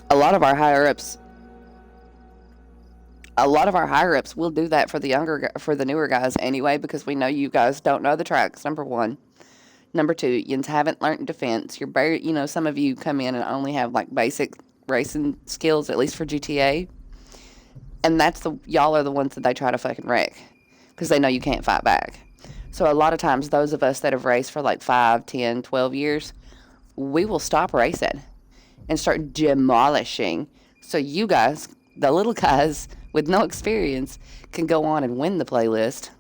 A lot of our higher ups, will do that for for the newer guys anyway, because we know you guys don't know the tracks. Number one. Number two, you haven't learned defense. You're very, some of you come in and only have like basic racing skills, at least for GTA. And y'all are the ones that they try to fucking wreck because they know you can't fight back. So a lot of times, those of us that have raced for like 5, 10, 12 years, we will stop racing and start demolishing. So you guys, the little guys with no experience, can go on and win the playlist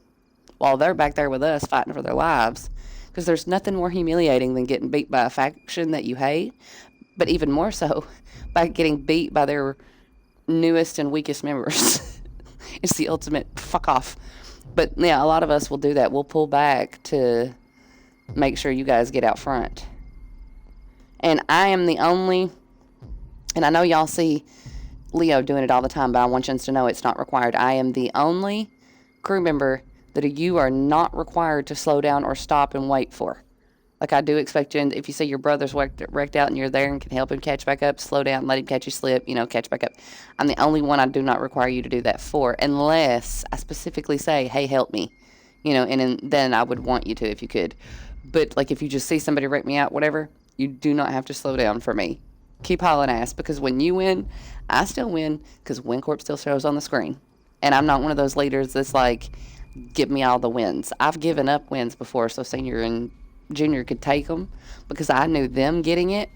while they're back there with us fighting for their lives. Because there's nothing more humiliating than getting beat by a faction that you hate, but even more so by getting beat by their newest and weakest members. It's the ultimate fuck off. But yeah, a lot of us will do that. We'll pull back to make sure you guys get out front. And I am the only, and I know y'all see Leo doing it all the time, but I want you to know it's not required. I am the only crew member that you are not required to slow down or stop and wait for. Like, I do expect you, if you see your brother's wrecked out and you're there and can help him catch back up, slow down, let him catch you slip, catch back up. I'm the only one I do not require you to do that for, unless I specifically say, hey, help me, and then I would want you to if you could. But, like, if you just see somebody wreck me out, whatever, you do not have to slow down for me. Keep hauling ass, because when you win, I still win, because WinCorp still shows on the screen. And I'm not one of those leaders that's like, give me all the wins. I've given up wins before, so senior and junior could take them, because I knew them getting it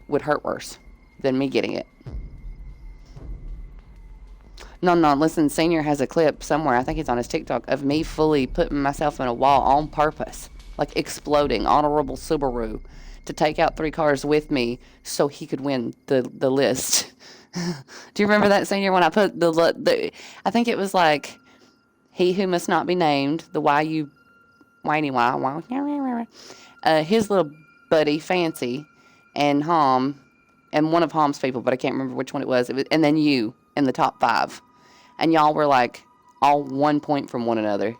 would hurt worse than me getting it. No, listen, senior has a clip somewhere, I think it's on his TikTok, of me fully putting myself in a wall on purpose, like exploding, honorable Subaru, to take out 3 cars with me so he could win the list. Do you remember that, senior, when I put I think it was like, he who must not be named, the his little buddy, Fancy, and Hom, and one of Hom's people, but I can't remember which one it was, and then you, in the top 5. And y'all were like, all 1 point from one another.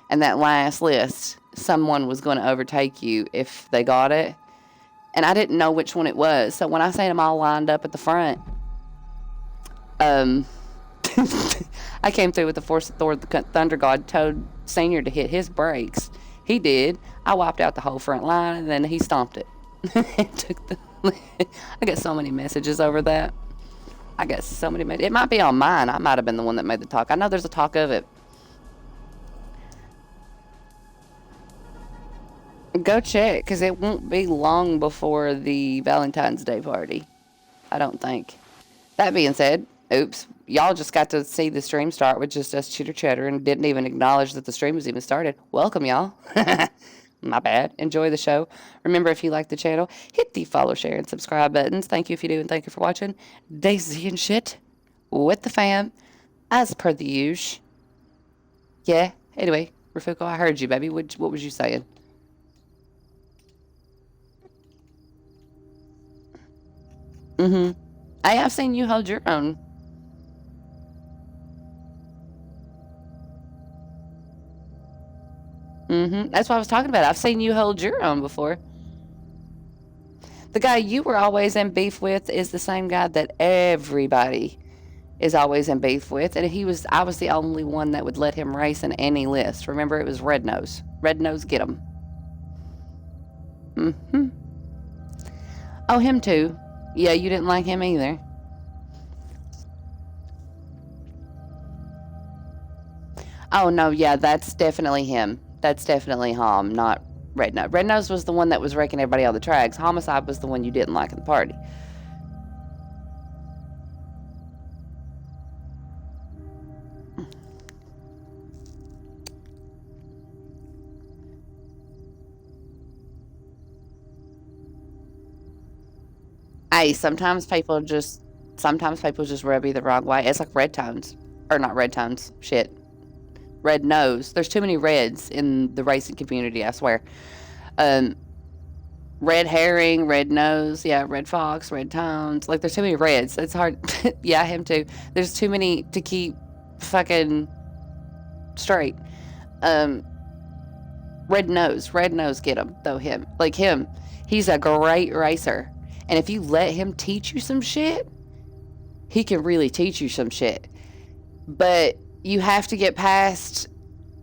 And that last list, someone was going to overtake you if they got it. And I didn't know which one it was. So when I say them all lined up at the front, I came through with the force of Thor, the Thunder God, told Senior to hit his brakes. He did. I wiped out the whole front line, and then he stomped it. I got so many messages over that. It might be on mine. I might have been the one that made the talk. I know there's a talk of it. Go check, because it won't be long before the Valentine's Day party. I don't think. That being said, oops, y'all just got to see the stream start with just us chitter chatter and didn't even acknowledge that the stream was even started. Welcome, y'all. My bad. Enjoy the show. Remember, if you like the channel, hit the follow, share, and subscribe buttons. Thank you if you do, and thank you for watching. Daisy and shit with the fam, as per the usual. Yeah. Anyway, Rafuko, I heard you, baby. What was you saying? Mm-hmm. I've seen you hold your own. Mm-hmm. That's what I was talking about. I've seen you hold your own before. The guy you were always in beef with is the same guy that everybody is always in beef with, and I was the only one that would let him race in any list. Remember, it was Red Nose. Red Nose, get him. Mm-hmm. Oh, him too. Yeah, you didn't like him either. Oh, no, yeah, that's definitely him. That's definitely Hom, not Red Nose. Red Nose was the one that was wrecking everybody on the tracks. Homicide was the one you didn't like in the party. Hey, sometimes people just rub you the wrong way. It's like red tones. Or not red tones. Shit. Red nose. There's too many reds in the racing community, I swear. Red herring, red nose, yeah, red fox, red tones. Like, there's too many reds. It's hard. Yeah, him too. There's too many to keep fucking straight. Red nose, get him, though, him. Like him, he's a great racer. And if you let him teach you some shit, he can really teach you some shit. But you have to get past.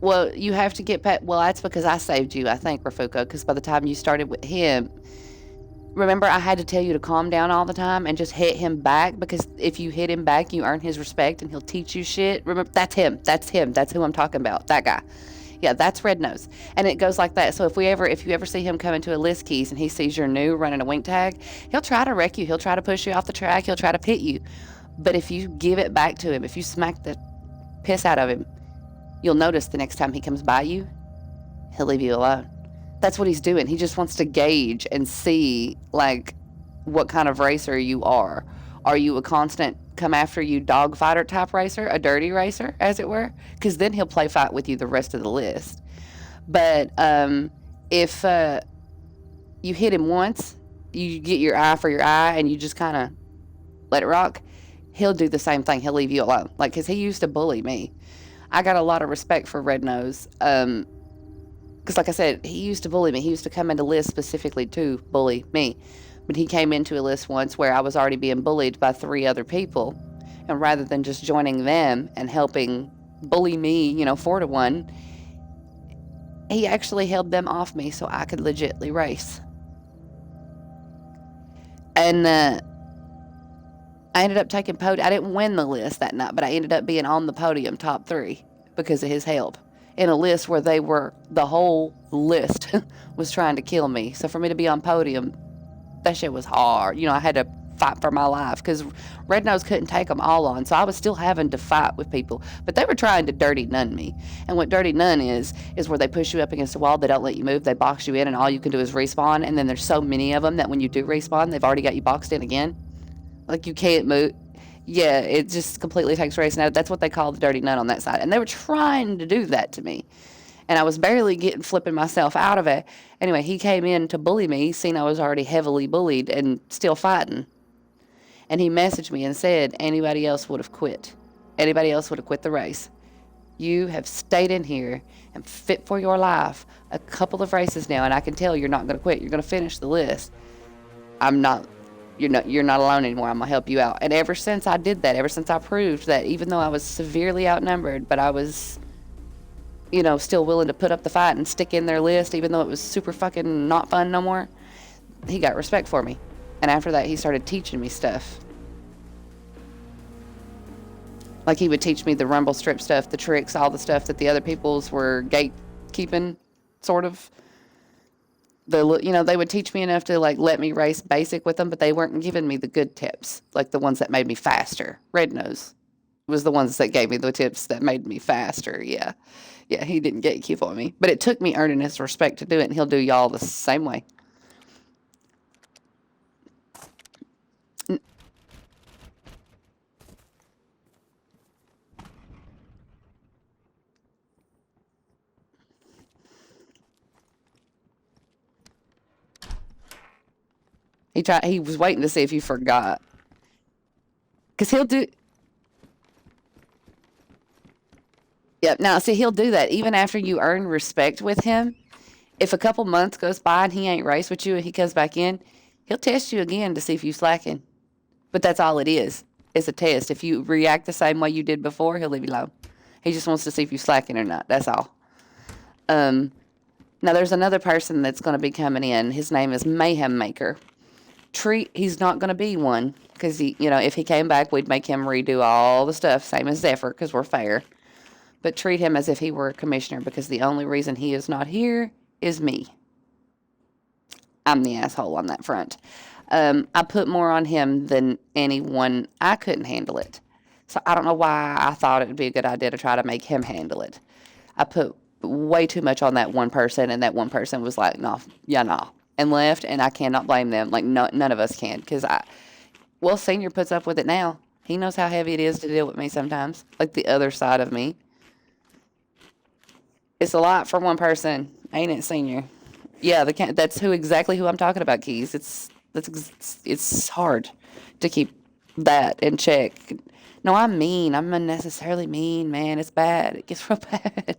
Well, you have to get past. Well, that's because I saved you, I think, Rafuko. Because by the time you started with him, remember I had to tell you to calm down all the time and just hit him back, because if you hit him back, you earn his respect and he'll teach you shit. Remember, that's him. That's him. That's who I'm talking about. That guy. Yeah, that's Red Nose. And it goes like that. So if you ever see him come into a list, Keys, and he sees you're new running a wink tag, he'll try to wreck you. He'll try to push you off the track. He'll try to pit you. But if you give it back to him, if you smack the piss out of him, you'll notice the next time he comes by you, he'll leave you alone. That's what he's doing. He just wants to gauge and see, like, what kind of racer you are. Are you a constant come after you dogfighter type racer, a dirty racer, as it were? Because then he'll play fight with you the rest of the list. But if you hit him once, you get your eye for your eye, and you just kind of let it rock, he'll do the same thing. He'll leave you alone. Like, because he used to bully me. I got a lot of respect for Red Nose. Because, like I said, he used to bully me. He used to come into lists specifically to bully me. But he came into a list once where I was already being bullied by 3 other people. And rather than just joining them and helping bully me, 4-1, he actually held them off me so I could legitly race. And I ended up taking podium. I didn't win the list that night, but I ended up being on the podium, top 3, because of his help. In a list where the whole list was trying to kill me. So for me to be on podium, that shit was hard. I had to fight for my life because Red Nose couldn't take them all on. So I was still having to fight with people. But they were trying to dirty nun me. And what dirty nun is where they push you up against a wall, they don't let you move, they box you in, and all you can do is respawn. And then there's so many of them that when you do respawn, they've already got you boxed in again. Like, you can't move. Yeah, it just completely takes racing out. That's what they call the dirty nun on that side. And they were trying to do that to me. And I was barely flipping myself out of it. Anyway, he came in to bully me, seen I was already heavily bullied and still fighting. And he messaged me and said, anybody else would have quit. Anybody else would have quit the race. You have stayed in here and fit for your life a couple of races now, and I can tell you're not going to quit. You're going to finish the list. You're not alone anymore. I'm going to help you out. And ever since I did that, ever since I proved that even though I was severely outnumbered, but I was, still willing to put up the fight and stick in their list, even though it was super fucking not fun no more, he got respect for me. And after that, he started teaching me stuff. Like, he would teach me the rumble strip stuff, the tricks, all the stuff that the other peoples were gatekeeping, sort of. They would teach me enough to, like, let me race basic with them, but they weren't giving me the good tips, like the ones that made me faster. Red Nose was the ones that gave me the tips that made me faster, yeah. Yeah, he didn't gatekeep on me. But it took me earning his respect to do it, and he'll do y'all the same way. He was waiting to see if you forgot. Because he'll do... Yep, now, see, he'll do that even after you earn respect with him. If a couple months goes by and he ain't raced with you and he comes back in, he'll test you again to see if you slacking. But that's all it is. It's a test. If you react the same way you did before, he'll leave you alone. He just wants to see if you slacking or not. That's all. Now, there's another person that's going to be coming in. His name is Mayhem Maker. He's not going to be one because, if he came back, we'd make him redo all the stuff, same as Zephyr, because we're fair. But treat him as if he were a commissioner, because the only reason he is not here is me. I'm the asshole on that front. I put more on him than anyone. I couldn't handle it. So I don't know why I thought it would be a good idea to try to make him handle it. I put way too much on that one person, and that one person was like, no, and left, and I cannot blame them. Like, none of us can, because Senior puts up with it now. He knows how heavy it is to deal with me sometimes, like the other side of me. It's a lot for one person, ain't it, Senior? Yeah, that's exactly who I'm talking about, Keys. It's hard to keep that in check. No, I'm mean. I'm unnecessarily mean, man. It's bad. It gets real bad.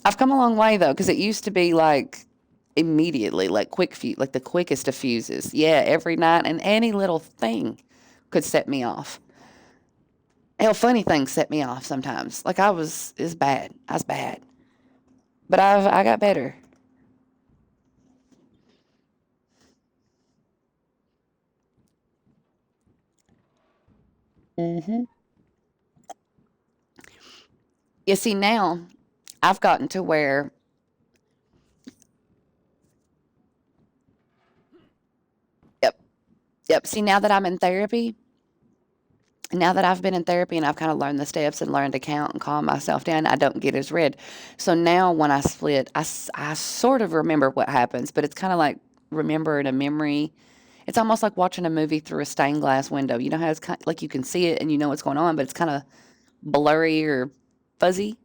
I've come a long way, though, because it used to be, like, immediately, like the quickest of fuses. Yeah, every night, and any little thing could set me off. Hell, funny things set me off sometimes. Like it's bad. I was bad. But I got better. Hmm. You see, now I've gotten to where, yep, yep. See, now that I'm in therapy, now that I've been in therapy and I've kind of learned the steps and learned to count and calm myself down, I don't get as red. So now when I split, I sort of remember what happens, but it's kind of like remembering a memory. It's almost like watching a movie through a stained glass window. You know how it's kind like you can see it and you know what's going on, but it's kind of blurry or fuzzy.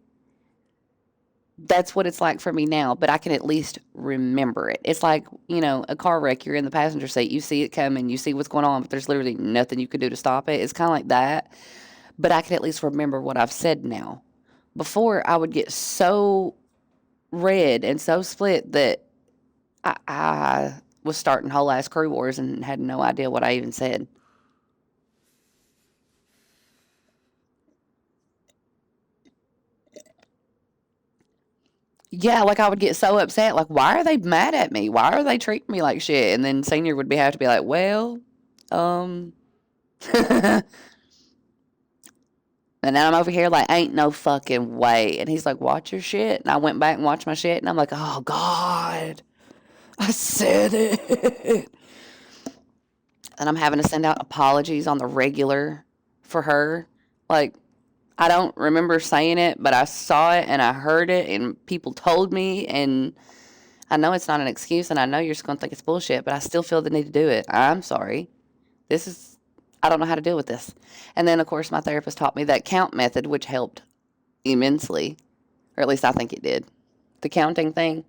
That's what it's like for me now, but I can at least remember it. It's like, a car wreck, you're in the passenger seat, you see it coming, you see what's going on, but there's literally nothing you can do to stop it. It's kind of like that, but I can at least remember what I've said now. Before, I would get so red and so split that I was starting whole ass crew wars and had no idea what I even said. Yeah, like I would get so upset, like, why are they mad at me? Why are they treating me like shit? And then senior would be have to be like, well, um, and then I'm over here like, ain't no fucking way. And he's like, watch your shit. And I went back and watched my shit, and I'm like, oh God, I said it. And I'm having to send out apologies on the regular for her. Like, I don't remember saying it, but I saw it and I heard it, and people told me, and I know it's not an excuse, and I know you're just going to think it's bullshit, but I still feel the need to do it. I'm sorry. This is, I don't know how to deal with this. And then, of course, my therapist taught me that count method, which helped immensely, or at least I think it did. The counting thing,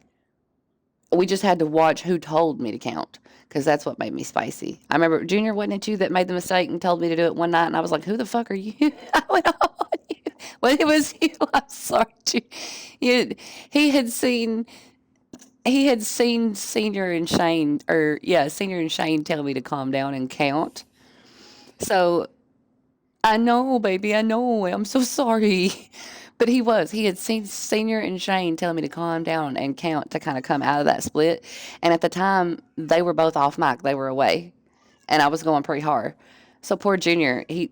we just had to watch who told me to count because that's what made me spicy. I remember, Junior, wasn't it you that made the mistake and told me to do it one night? And I was like, who the fuck are you? I went, oh, you. Well, it was you. I'm sorry. You, he had seen he had seen Senior and Shane, or yeah, Senior and Shane tell me to calm down and count. So I know, baby, I know. I'm so sorry. But he had seen Senior and Shane tell me to calm down and count to kind of come out of that split. And at the time, they were both off mic, they were away, and I was going pretty hard. So poor Junior, he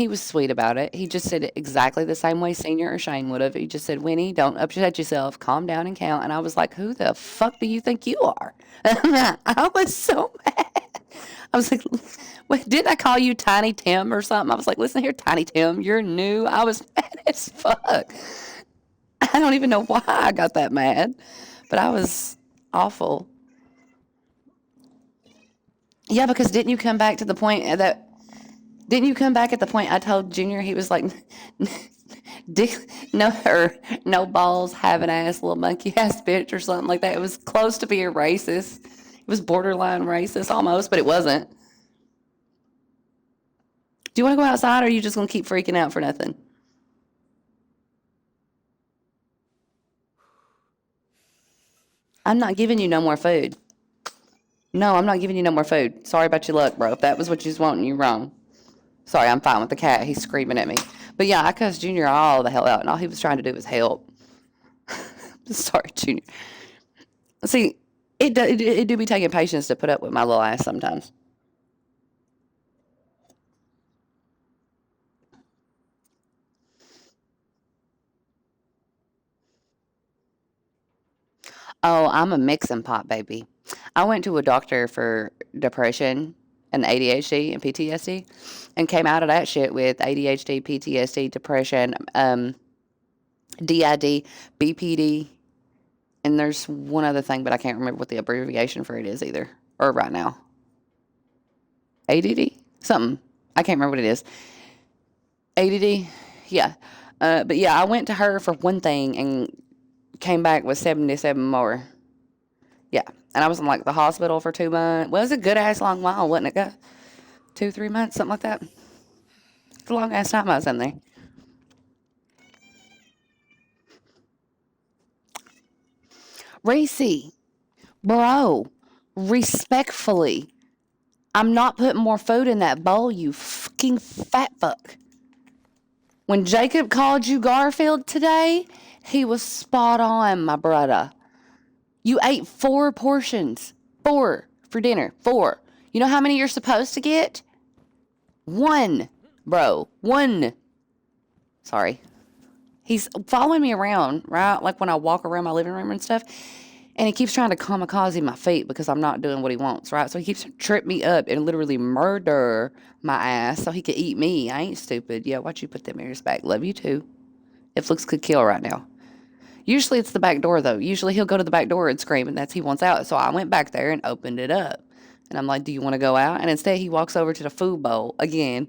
was sweet about it. He just said it exactly the same way Senior or Shane would have. He just said, Winnie, don't upset yourself, calm down and count. And I was like, who the fuck do you think you are? I was so mad. I was like, wait, didn't I call you Tiny Tim or something? I was like, listen here, Tiny Tim, you're new. I was mad as fuck. I don't even know why I got that mad, but I was awful. Yeah, because didn't you come back at the point I told Junior he was like, dick, no, or no balls, have an ass, little monkey ass bitch, or something like that. It was close to being racist. It was borderline racist almost, but it wasn't. Do you want to go outside, or are you just gonna keep freaking out for nothing? I'm not giving you no more food. No, I'm not giving you no more food. Sorry about your luck, bro. If that was what you was wanting, you're wrong. Sorry, I'm fine with the cat. He's screaming at me. But yeah, I cussed Junior all the hell out, and all he was trying to do was help. Sorry, Junior. See, it do be taking patience to put up with my little ass sometimes. Oh, I'm a mixing pot baby. I went to a doctor for depression and ADHD and PTSD, and came out of that shit with ADHD, PTSD, depression, DID, BPD, and there's one other thing, but I can't remember what the abbreviation for it is either, or right now. ADD? Something. I can't remember what it is. ADD? Yeah. But yeah, I went to her for one thing and came back with 77 more. Yeah. And I was in like the hospital for 2 months. Well, it was a good ass long while, wasn't it? 2, 3 months, something like that. It's a long ass time I was in there. Racy, bro, respectfully, I'm not putting more food in that bowl, you fucking fat fuck. When Jacob called you Garfield today, he was spot on, my brother. You ate 4 portions. 4 for dinner. 4. You know how many you're supposed to get? 1, bro. 1. Sorry. He's following me around, right? Like when I walk around my living room and stuff. And he keeps trying to kamikaze my feet because I'm not doing what he wants, right? So he keeps trip me up and literally murder my ass so he could eat me. I ain't stupid. Yeah, why'd you put them mirrors back? Love you too. If looks could kill right now. Usually it's the back door though. Usually he'll go to the back door and scream and that's he wants out. So I went back there and opened it up. And I'm like, do you want to go out? And instead he walks over to the food bowl again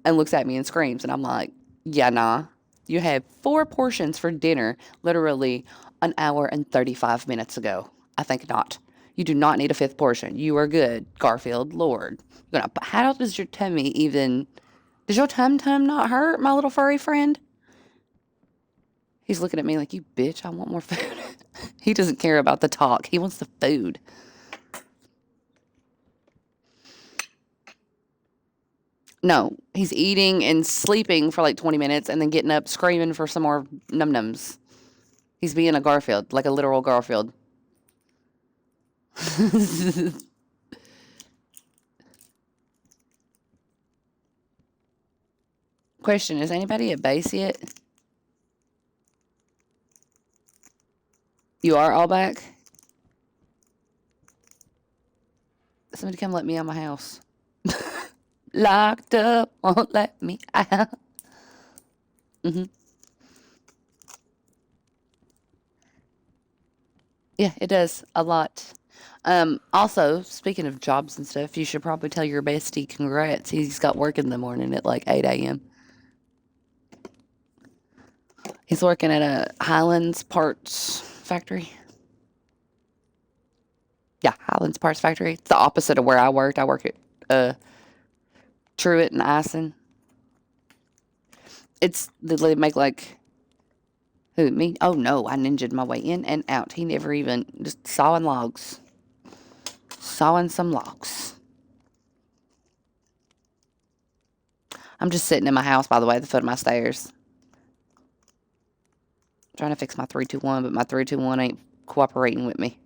and looks at me and screams. And I'm like, yeah, nah. You had 4 portions for dinner literally an hour and 35 minutes ago. I think not. You do not need a 5th portion. You are good, Garfield. Lord. How does your tummy even... Does your tum-tum not hurt, my little furry friend? He's looking at me like, you bitch, I want more food. He doesn't care about the talk. He wants the food. No, he's eating and sleeping for like 20 minutes and then getting up screaming for some more num-nums. He's being a Garfield, like a literal Garfield. Question, is anybody at base yet? You are all back? Somebody come let me out of my house. Locked up, won't let me out. Yeah, it does a lot. Also, speaking of jobs and stuff, you should probably tell your bestie congrats. He's got work in the morning at like 8 a.m. He's working at a Highlands Parts Factory. Yeah, Highlands Parts Factory. It's the opposite of where I worked. I work at Truett and Ison. They make like... Who, me? Oh, no, I ninja'd my way in and out. He never even... Just sawing logs. Sawing some logs. I'm just sitting in my house, by the way, at the foot of my stairs. Trying to fix my 321, but my 321 ain't cooperating with me.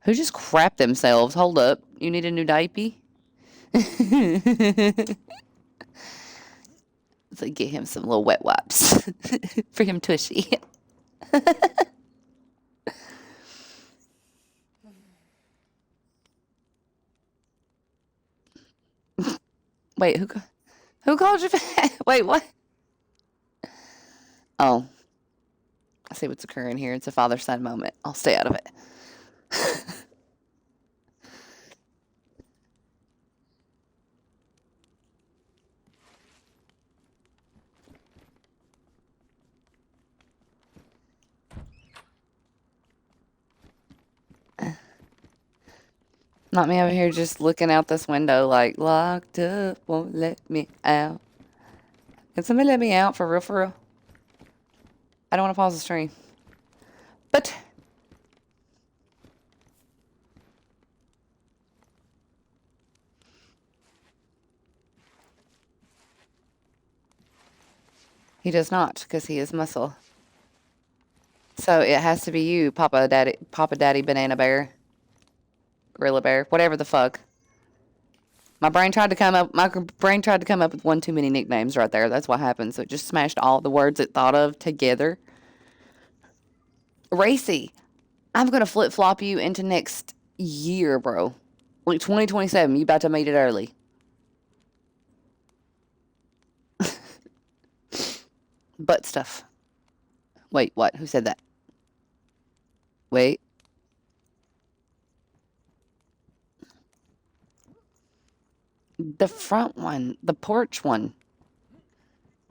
Who just crapped themselves? Hold up. You need a new diaper? So get him some little wet wipes for him tushy. Wait, who called you fat? Wait, what? Oh. I see what's occurring here. It's a father-son moment. I'll stay out of it. Not me over here just looking out this window like, locked up, won't let me out. Can somebody let me out for real, for real? I don't want to pause the stream. But... He does not, because he is muscle. So it has to be you, Papa Daddy Banana Bear. Gorilla Bear, whatever the fuck. My brain tried to come up with one too many nicknames right there. That's what happened. So it just smashed all the words it thought of together. Racy, I'm gonna flip-flop you into next year, bro. Like 2027, you about to make it early. Butt stuff. Wait, what? Who said that? Wait. The front one, the porch one.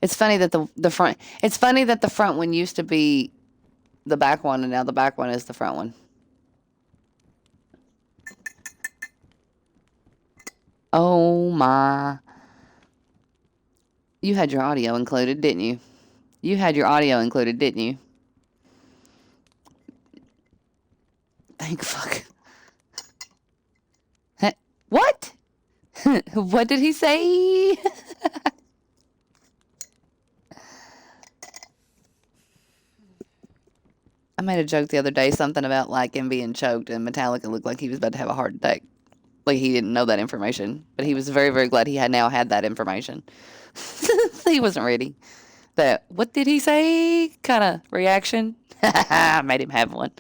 It's funny that the front one used to be the back one, and now the back one is the front one. Oh my. You had your audio included, didn't you? You had your audio included, didn't you? Thank fuck. What? What did he say? made a joke the other day, something about like him being choked, and Metallica looked like he was about to have a heart attack. Like he didn't know that information, but he was very, very glad he had now had that information. He wasn't ready. That what did he say? Kind of reaction. I made him have one.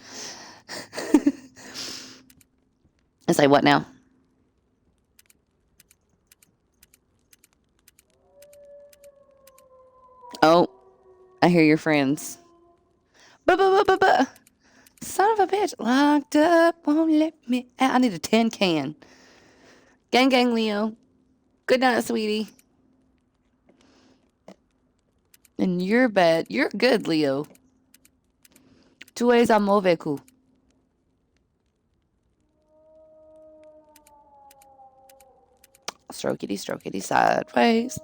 I say what now? Oh, I hear your friends. Buh. Son of a bitch, locked up, won't let me out. I need a tin can. Gang, Leo. Good night, sweetie. And you're bad. You're good, Leo. Tu és a mauvais coup. Strokety sideways.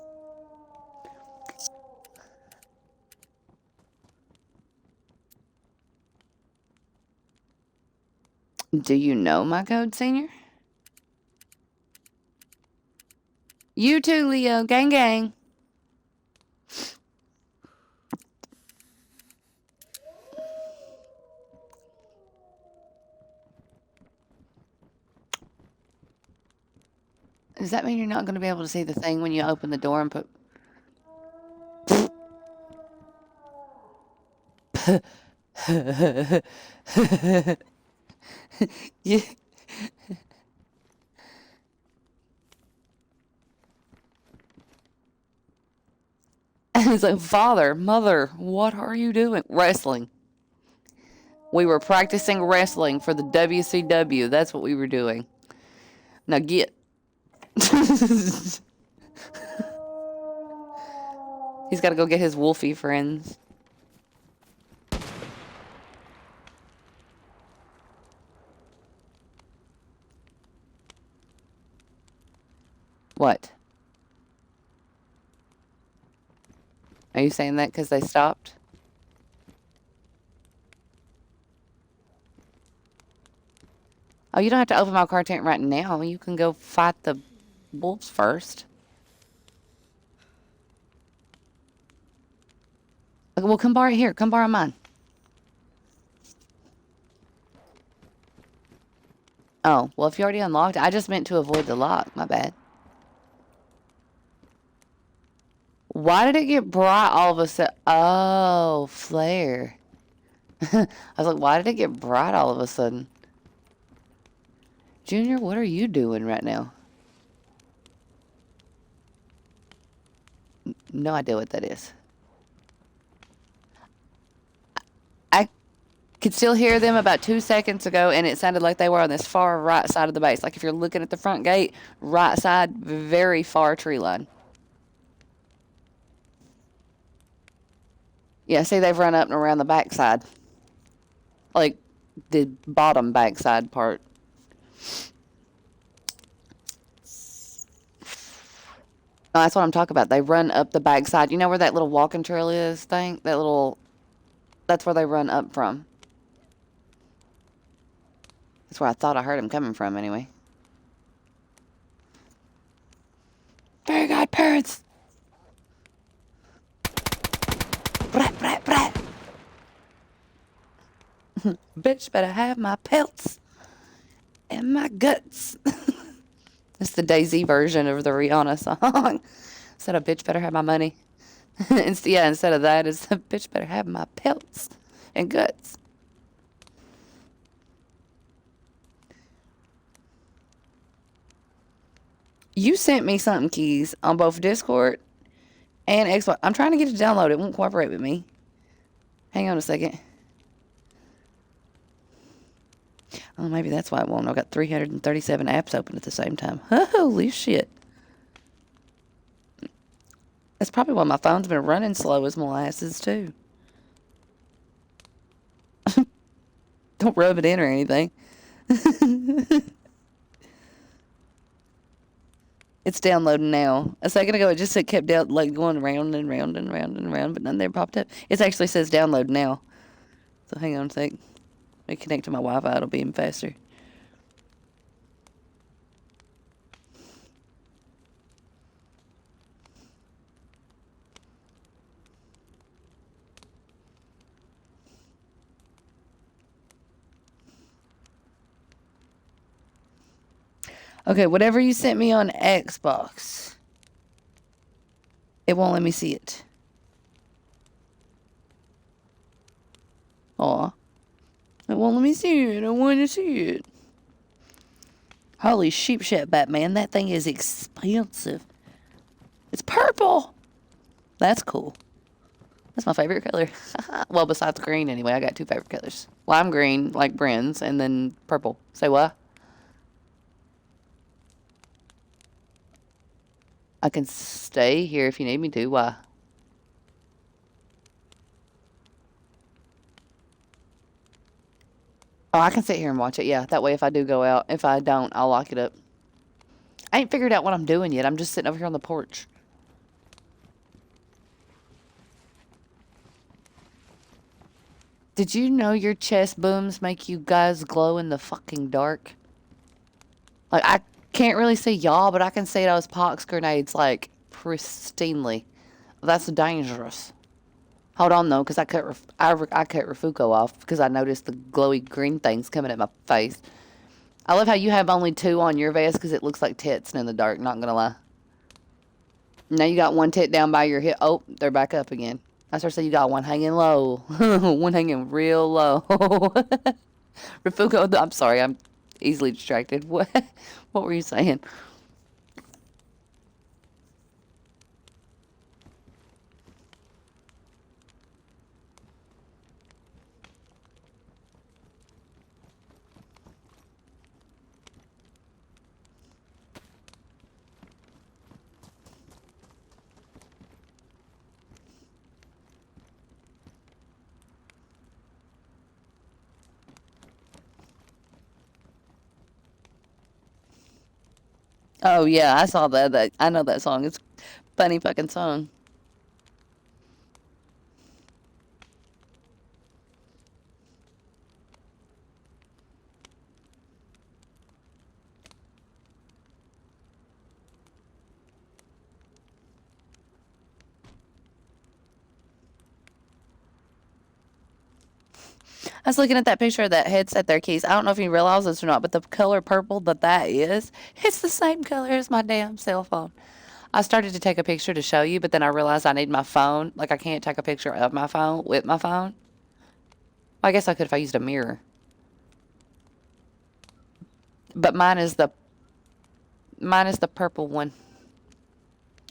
Do you know my code, senior? You too, Leo. Gang. Does that mean you're not going to be able to see the thing when you open the door and put... Yeah. And he's like, Father, Mother, what are you doing? Wrestling. We were practicing wrestling for the WCW. That's what we were doing. Now get. He's got to go get his wolfie friends. What? Are you saying that because they stopped? Oh, you don't have to open my car tent right now. You can go fight the wolves first. Okay, well, come borrow it here. Come borrow mine. Oh, well, if you already unlocked it, I just meant to avoid the lock. My bad. Why did it get bright all of a sudden? Oh, flare. I was like, why did it get bright all of a sudden? Junior, what are you doing right now? No idea what that is. I could still hear them about 2 seconds ago, and it sounded like they were on this far right side of the base. Like if you're looking at the front gate, right side, very far tree line. Yeah, see, they've run up and around the backside. Like the bottom backside part. No, that's what I'm talking about. They run up the backside. You know where that little walking trail is thing? That's where they run up from. That's where I thought I heard him coming from anyway. Fairy godparents! Brat. Bitch better have my pelts and my guts. It's the Daisy version of the Rihanna song. Instead of bitch better have my money. Instead of that, it's bitch better have my pelts and guts. You sent me something, Keys, on both Discord and Xbox. I'm trying to get it to download. It won't cooperate with me. Hang on a second. Oh, maybe that's why it won't. I've got 337 apps open at the same time. Holy shit. That's probably why my phone's been running slow as molasses, too. Don't rub it in or anything. It's downloading now. A second ago, it just kept out, like going round and round and round and round, but none there popped up. It actually says download now. So hang on a sec. Let me connect to my Wi-Fi. It'll be even faster. Okay, whatever you sent me on Xbox, it won't let me see it. Aw. It won't let me see it. I want to see it. Holy sheep shit, Batman. That thing is expensive. It's purple. That's cool. That's my favorite color. Well, besides green, anyway. I got two favorite colors. Lime green, like Bren's, and then purple. Say what? I can stay here if you need me to. Why? Oh, I can sit here and watch it. Yeah, that way if I do go out. If I don't, I'll lock it up. I ain't figured out what I'm doing yet. I'm just sitting over here on the porch. Did you know your chest booms make you guys glow in the fucking dark? Like, I can't really see y'all, but I can see those pox grenades, like, pristinely. That's dangerous. Hold on, though, because I cut Rafuko off because I noticed the glowy green things coming at my face. I love how you have only two on your vest because it looks like tits in the dark, not gonna lie. Now you got one tit down by your hip. Oh, they're back up again. I started saying you got one hanging low. One hanging real low. Rafuko, I'm sorry, I'm easily distracted. What were you saying? Oh yeah, I saw that. I know that song. It's a funny fucking song. I was looking at that picture of that headset there, Keys. I don't know if you realize this or not, but the color purple that is, it's the same color as my damn cell phone. I started to take a picture to show you, but then I realized I need my phone. Like, I can't take a picture of my phone with my phone. Well, I guess I could if I used a mirror. But mine is the purple one.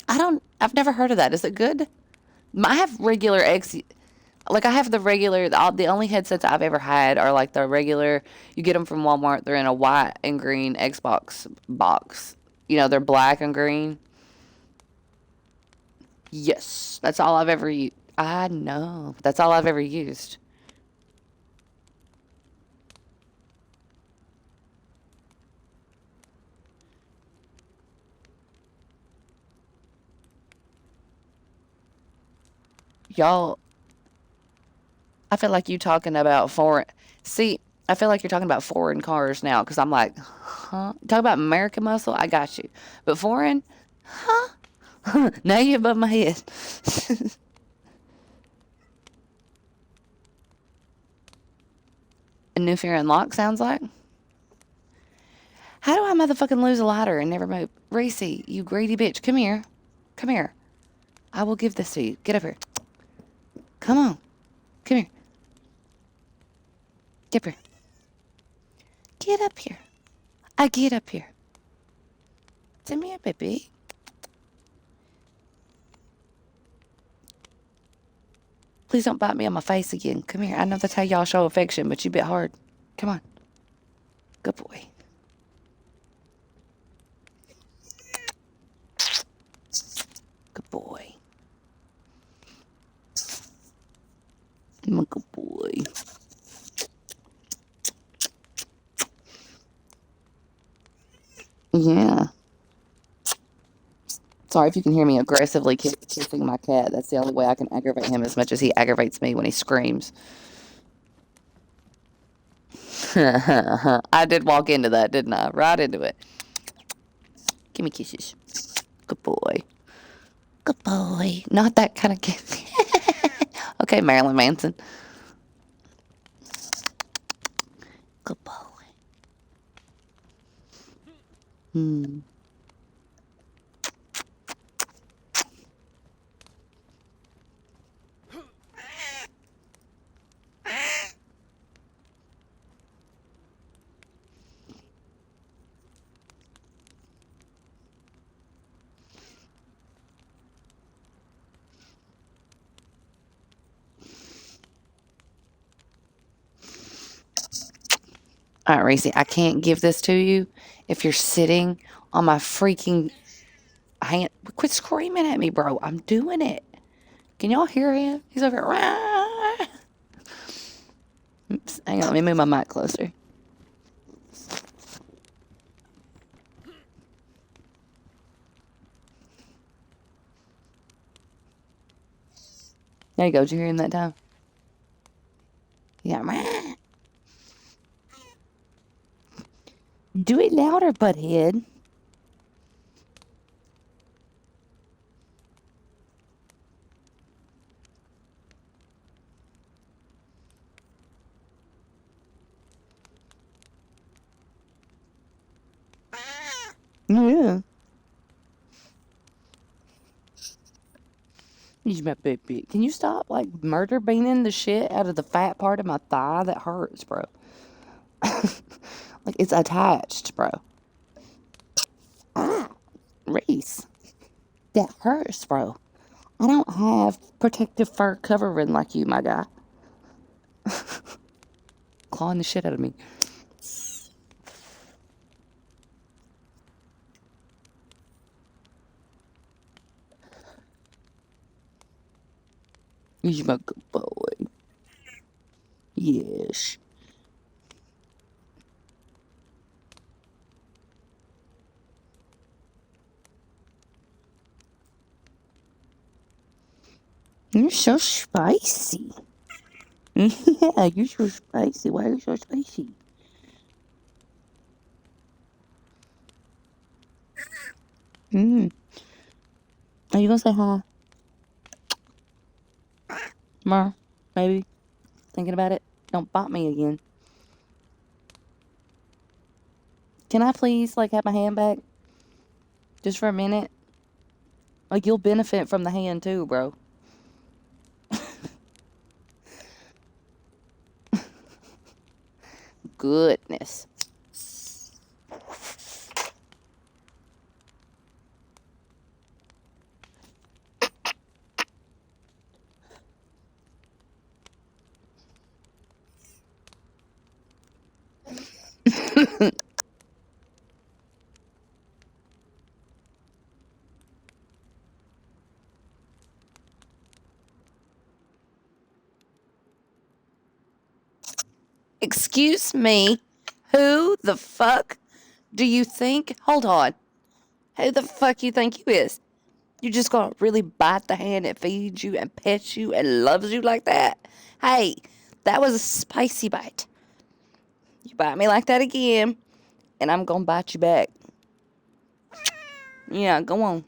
I've never heard of that. Is it good? I have regular X. Like, I have the only headsets I've ever had are like the regular, you get them from Walmart. They're in a white and green Xbox box. They're black and green. Yes, that's all I've ever used. I know. That's all I've ever used. Y'all, I feel like you talking about foreign. See, I feel like you're talking about foreign cars now because I'm like, huh? Talk about American muscle. I got you, but foreign, huh? Now you above my head. A new fear unlocked sounds like. How do I motherfucking lose a lighter and never move? Reese, you greedy bitch, come here, come here. I will give this to you. Get up here. Come on, come here. Get up here. Get up here. I get up here. Come here, baby. Please don't bite me on my face again. Come here. I know that's how y'all show affection, but you bit hard. Come on. Good boy. Good boy. I'm a good boy. Yeah. Sorry if you can hear me aggressively kissing my cat. That's the only way I can aggravate him as much as he aggravates me when he screams. I did walk into that, didn't I? Right into it. Give me kisses. Good boy. Good boy. Not that kind of kiss. Okay, Marilyn Manson. Good boy. Hmm. All right, Racy, I can't give this to you if you're sitting on my freaking hand. Quit screaming at me, bro. I'm doing it. Can y'all hear him? He's over here. "Rah." Oops, hang on, let me move my mic closer. There you go. Did you hear him that time? Yeah. "Rah." Do it louder, butthead. Yeah. He's my baby. Can you stop like murder beaning the shit out of the fat part of my thigh? That hurts, bro. Like it's attached, bro. Reese, that hurts, bro. I don't have protective fur covering like you, my guy. Clawing the shit out of me. He's my good boy. Yes. You're so spicy. Yeah, you're so spicy. Why are you so spicy? Mm. Are you gonna say hi? Tomorrow? Maybe? Thinking about it? Don't bite me again. Can I please, like, have my hand back? Just for a minute? Like, you'll benefit from the hand too, bro. Goodness. Excuse me. Who the fuck do you think? Hold on. Who the fuck you think you is? You just gonna really bite the hand that feeds you and pets you and loves you like that? Hey, that was a spicy bite. You bite me like that again, and I'm gonna bite you back. Yeah, go on.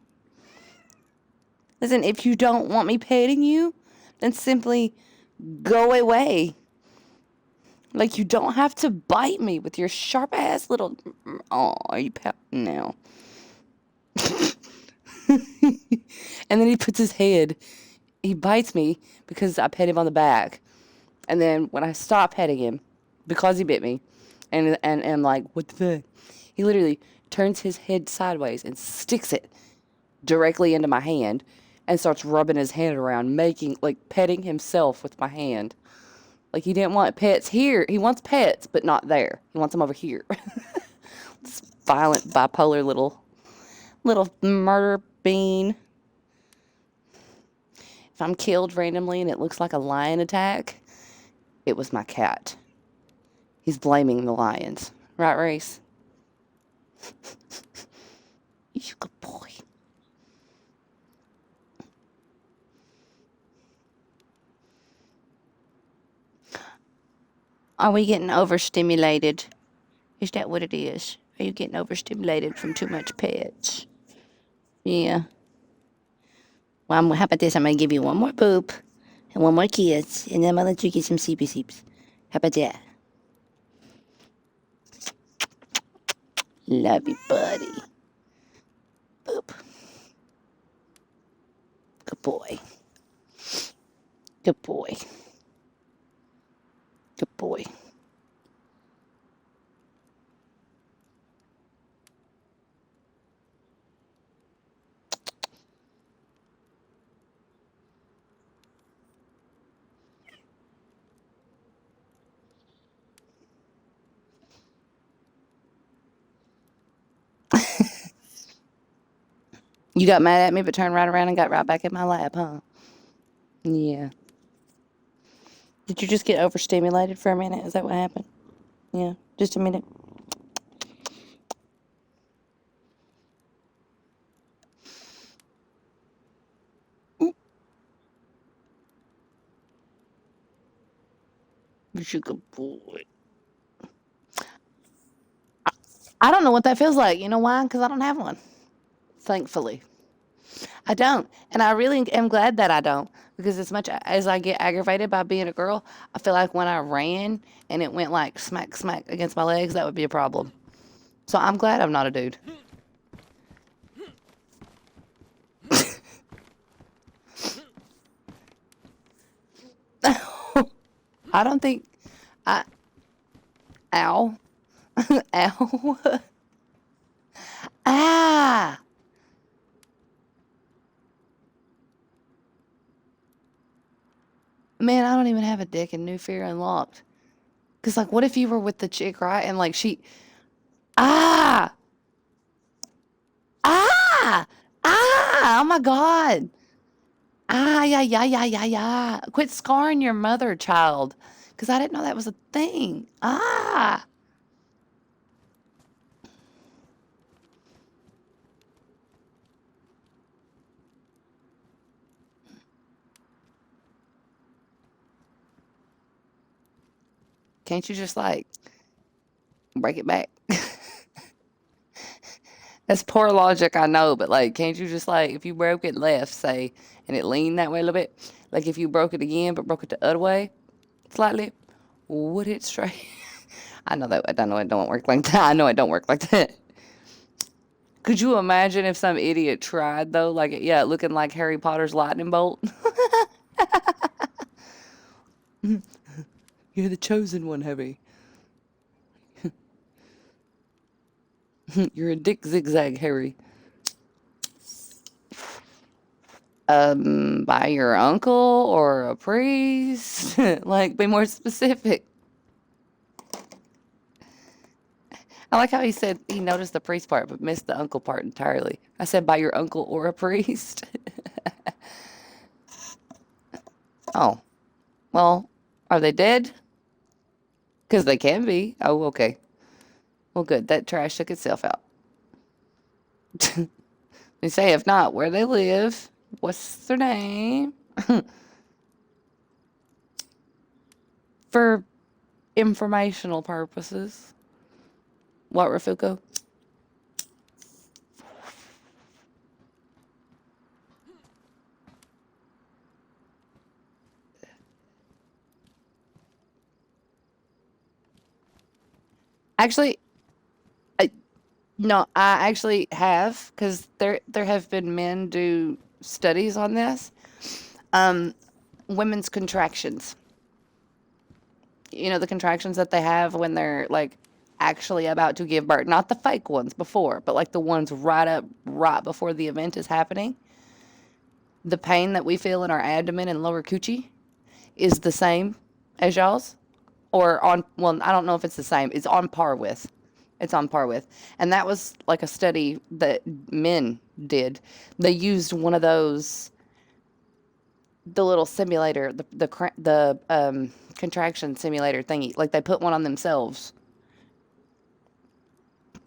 Listen, if you don't want me petting you, then simply go away. Like, you don't have to bite me with your sharp ass little. Oh, are you now? And then he puts his head. He bites me because I pet him on the back. And then when I stop petting him, because he bit me, and I'm like, what the fuck? He literally turns his head sideways and sticks it directly into my hand and starts rubbing his hand around, making, like, petting himself with my hand. Like, he didn't want pets here. He wants pets, but not there. He wants them over here. This violent, bipolar little murder bean. If I'm killed randomly and it looks like a lion attack, it was my cat. He's blaming the lions. Right, Race? You good boy. Are we getting overstimulated? Is that what it is? Are you getting overstimulated from too much pets? Yeah. Well, how about this? I'm going to give you one more poop and one more kiss, and then I'm going to let you get some CP. How about that? Love you, buddy. Boop. Good boy. Good boy. Good boy. You got mad at me, but turned right around and got right back in my lap, huh? Yeah. Did you just get overstimulated for a minute? Is that what happened? Yeah. Just a minute. You're a good boy. I don't know what that feels like. You know why? Because I don't have one. Thankfully. I don't. And I really am glad that I don't. Because as much as I get aggravated by being a girl, I feel like when I ran and it went like smack, smack against my legs, that would be a problem. So I'm glad I'm not a dude. I don't think I. Ow. Ow. Ah. Man, I don't even have a dick and New Fear Unlocked. Cause like, what if you were with the chick, right? And like she, ah, ah, ah, oh my God. Ah, yeah, yeah, yeah, yeah, yeah. Quit scarring your mother, child. Cause I didn't know that was a thing. Ah. Can't you just like break it back? That's poor logic, I know, but like, can't you just like, if you broke it left, say, and it leaned that way a little bit, like if you broke it again, but broke it the other way slightly, would it straight? I know that. I know it don't work like that. I know it don't work like that. Could you imagine if some idiot tried though, like yeah, looking like Harry Potter's lightning bolt? You're the chosen one, Harry. You're a dick zigzag, Harry. By your uncle or a priest? Like, be more specific. I like how he said he noticed the priest part but missed the uncle part entirely. I said by your uncle or a priest. Oh, well, are they dead? Because they can be. Oh, okay. Well, good. That trash took itself out. They say if not, where they live, what's their name? For informational purposes. What, Rafuko? Actually, I, no, I actually have because there have been men do studies on this. Um, Women's contractions. You know the contractions that they have when they're like actually about to give birth, not the fake ones before, but like the ones right before the event is happening. The pain that we feel in our abdomen and lower coochie is the same as y'all's, or on, well, I don't know if it's the same. It's on par with. It's on par with. And that was like a study that men did. They used one of those, the little simulator, the contraction simulator thingy. Like they put one on themselves.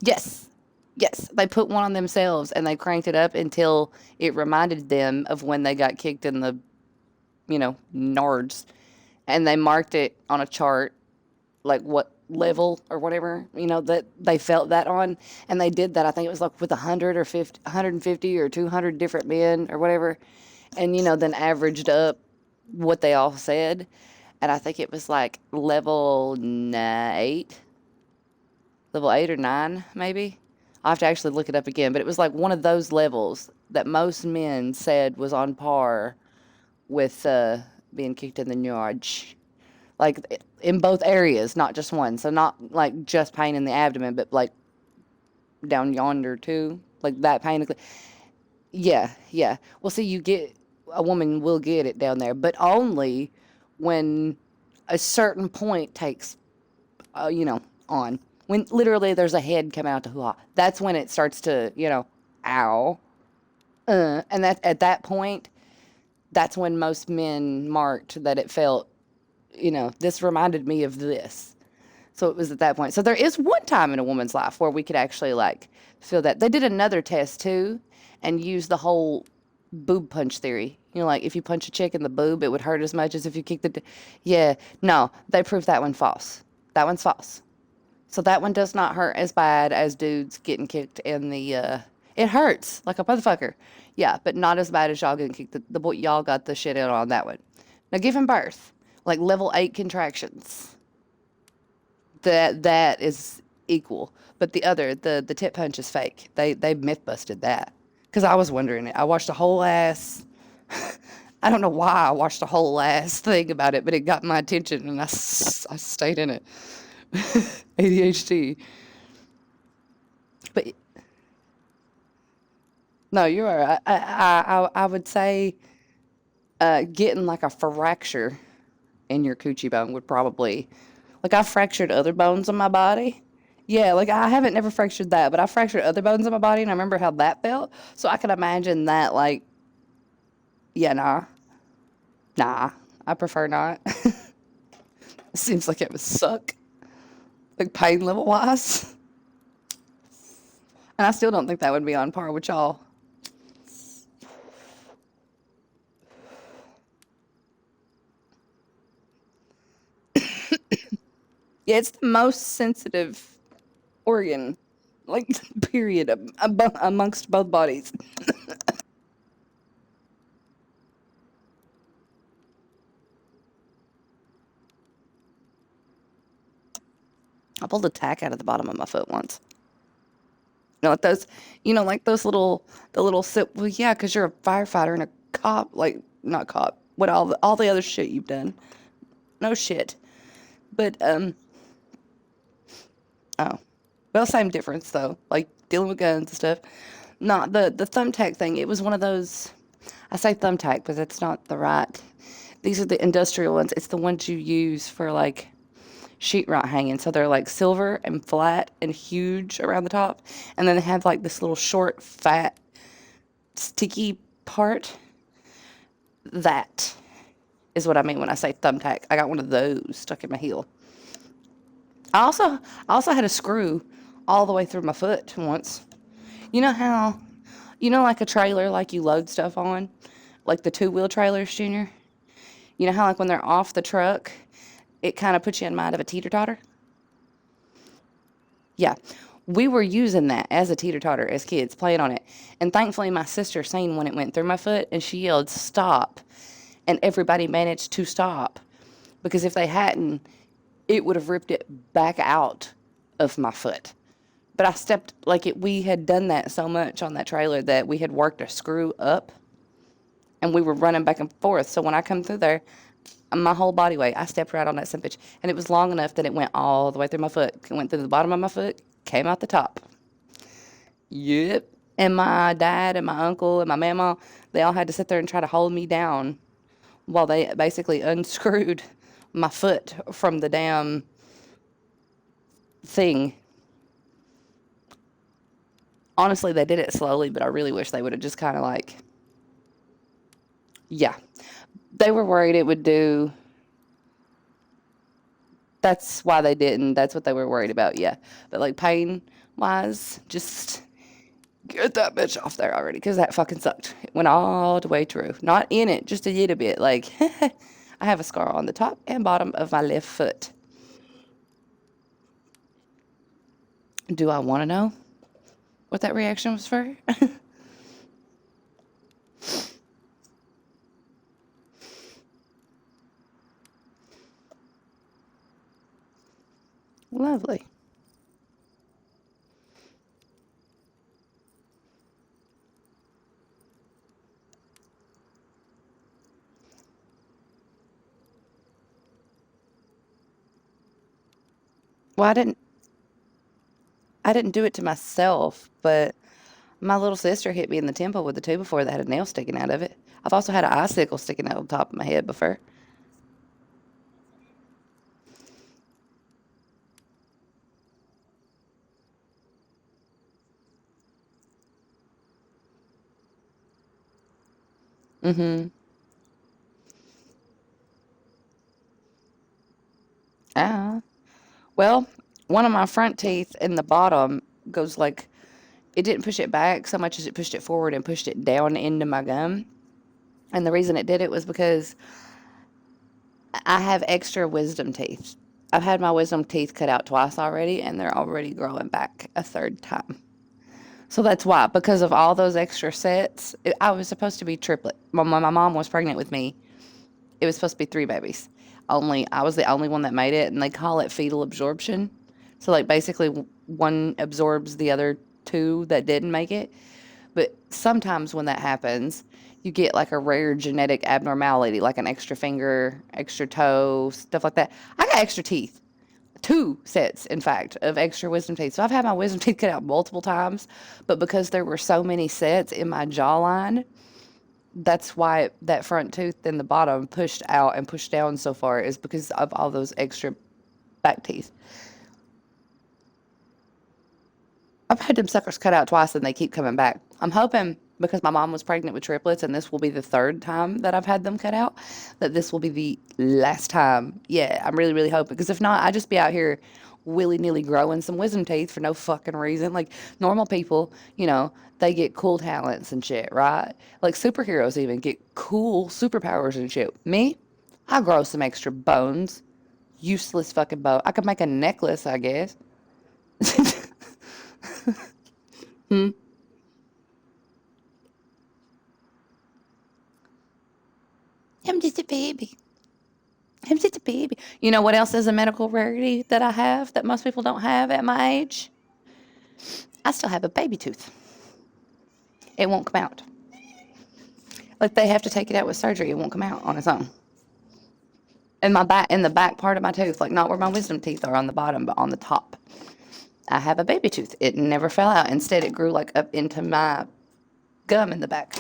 Yes. Yes, they put one on themselves and they cranked it up until it reminded them of when they got kicked in the, nards. And they marked it on a chart, like what level or whatever, that they felt that on. And they did that. I think it was like with 100 or 50, 150 or 200 different men or whatever. And, then averaged up what they all said. And I think it was like level 8 or 9, maybe. I have to actually look it up again, but it was like one of those levels that most men said was on par with being kicked in the nudge. Like in both areas, not just one. So not like just pain in the abdomen, but like down yonder too. Like that pain. Yeah, yeah. Well, see, a woman will get it down there, but only when a certain point takes, you know, on. When literally there's a head come out to hoo-ha. That's when it starts to, ow. And that at that point, that's when most men marked that it felt, this reminded me of this. So it was at that point. So there is one time in a woman's life where we could actually like feel that. They did another test too and used the whole boob punch theory. Like if you punch a chick in the boob, it would hurt as much as if you kicked yeah, no, they proved that one false. That one's false. So that one does not hurt as bad as dudes getting kicked in it hurts like a motherfucker. Yeah, but not as bad as y'all getting kicked. The boy, y'all got the shit out on that one. Now giving birth, like level 8 contractions. That is equal. But the tip punch is fake. They myth busted that. Because I was wondering it. I watched a whole ass. I don't know why I watched a whole ass thing about it, but it got my attention and I stayed in it. ADHD. But no, you're all right. I would say getting like a fracture in your coochie bone would probably, like I've fractured other bones in my body. Yeah, like I haven't never fractured that, but I fractured other bones in my body and I remember how that felt. So I can imagine that like, yeah, nah, I prefer not. It seems like it would suck, like pain level wise. And I still don't think that would be on par with y'all. Yeah, it's the most sensitive organ, like, period, amongst both bodies. I pulled a tack out of the bottom of my foot once. Like those, like the little sip. Well, yeah, because you're a firefighter and a cop, like, not cop, what all the other shit you've done. No shit. But, oh. Well, same difference, though. Like, dealing with guns and stuff. Not the thumbtack thing. It was one of those, I say thumbtack, but that's not the right. These are the industrial ones. It's the ones you use for, like, sheetrock hanging. So they're like silver and flat and huge around the top. And then they have like this little short, fat, sticky part. That is what I mean when I say thumbtack. I got one of those stuck in my heel. I also I also had a screw all the way through my foot once. You know how like a trailer like you load stuff on? Like the two-wheel trailers, Junior? You know how like when they're off the truck, it kind of puts you in mind of a teeter-totter? Yeah. We were using that as a teeter-totter as kids, playing on it. And thankfully, my sister seen when it went through my foot and she yelled, "Stop." And everybody managed to stop. Because if they hadn't, it would have ripped it back out of my foot. But I stepped, like we had done that so much on that trailer that we had worked a screw up and we were running back and forth. So when I come through there, my whole body weight, I stepped right on that son bitch. And it was long enough that it went all the way through my foot. It went through the bottom of my foot, came out the top. Yep. And my dad and my uncle and my mama, they all had to sit there and try to hold me down while they basically unscrewed my foot from the damn thing. Honestly, they did it slowly, but I really wish they would have just kind of like, yeah. They were worried it would do. That's why they didn't. That's what they were worried about, yeah. But like pain wise, just get that bitch off there already because that fucking sucked. It went all the way through. Not in it, just a little bit. Like, I have a scar on the top and bottom of my left foot. Do I want to know what that reaction was for? Lovely. Well, I didn't do it to myself, but my little sister hit me in the temple with a two before that had a nail sticking out of it. I've also had an icicle sticking out of the top of my head before. Mm-hmm. Ah. Well, one of my front teeth in the bottom goes like it didn't push it back so much as it pushed it forward and pushed it down into my gum. And the reason it did it was because I have extra wisdom teeth. I've had my wisdom teeth cut out twice already, and they're already growing back a third time. So that's why, because of all those extra sets, I was supposed to be triplet. When my mom was pregnant with me, it was supposed to be three babies. Only I was the only one that made it, and they call it fetal absorption. So, like, basically, one absorbs the other two that didn't make it. But sometimes when that happens, you get like a rare genetic abnormality, like an extra finger, extra toe, stuff like that. I got extra teeth, two sets, in fact, of extra wisdom teeth. So I've had my wisdom teeth cut out multiple times, but because there were so many sets in my jawline, that's why that front tooth in the bottom pushed out and pushed down so far, is because of all those extra back teeth. I've had them suckers cut out twice and they keep coming back. I'm hoping because my mom was pregnant with triplets and this will be the third time that I've had them cut out, that this will be the last time. Yeah, I'm really, really hoping. Because if not, I just be out here willy nilly growing some wisdom teeth for no fucking reason. Like normal people, they get cool talents and shit, right? Like superheroes even get cool superpowers and shit. Me, I grow some extra bones. Useless fucking bone. I could make a necklace, I guess. Hmm. I'm just a baby. I'm just a baby. You know what else is a medical rarity that I have that most people don't have at my age? I still have a baby tooth. It won't come out. Like they have to take it out with surgery. It won't come out on its own. In the back part of my tooth, like not where my wisdom teeth are on the bottom, but on the top. I have a baby tooth. It never fell out. Instead, it grew like up into my gum in the back.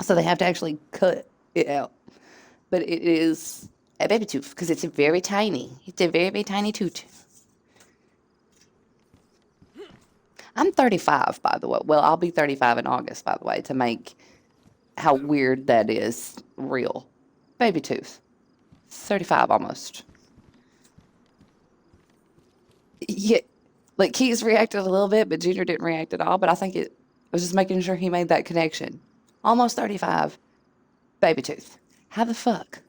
So they have to actually cut it out. But it is a baby tooth because it's very tiny. It's a very, very tiny tooth. I'm 35, by the way. Well, I'll be 35 in August, by the way, to make how weird that is real. Baby tooth. 35 almost. Yeah, like Keys reacted a little bit, but Junior didn't react at all. But I think it was just making sure he made that connection. Almost 35, baby tooth. How the fuck?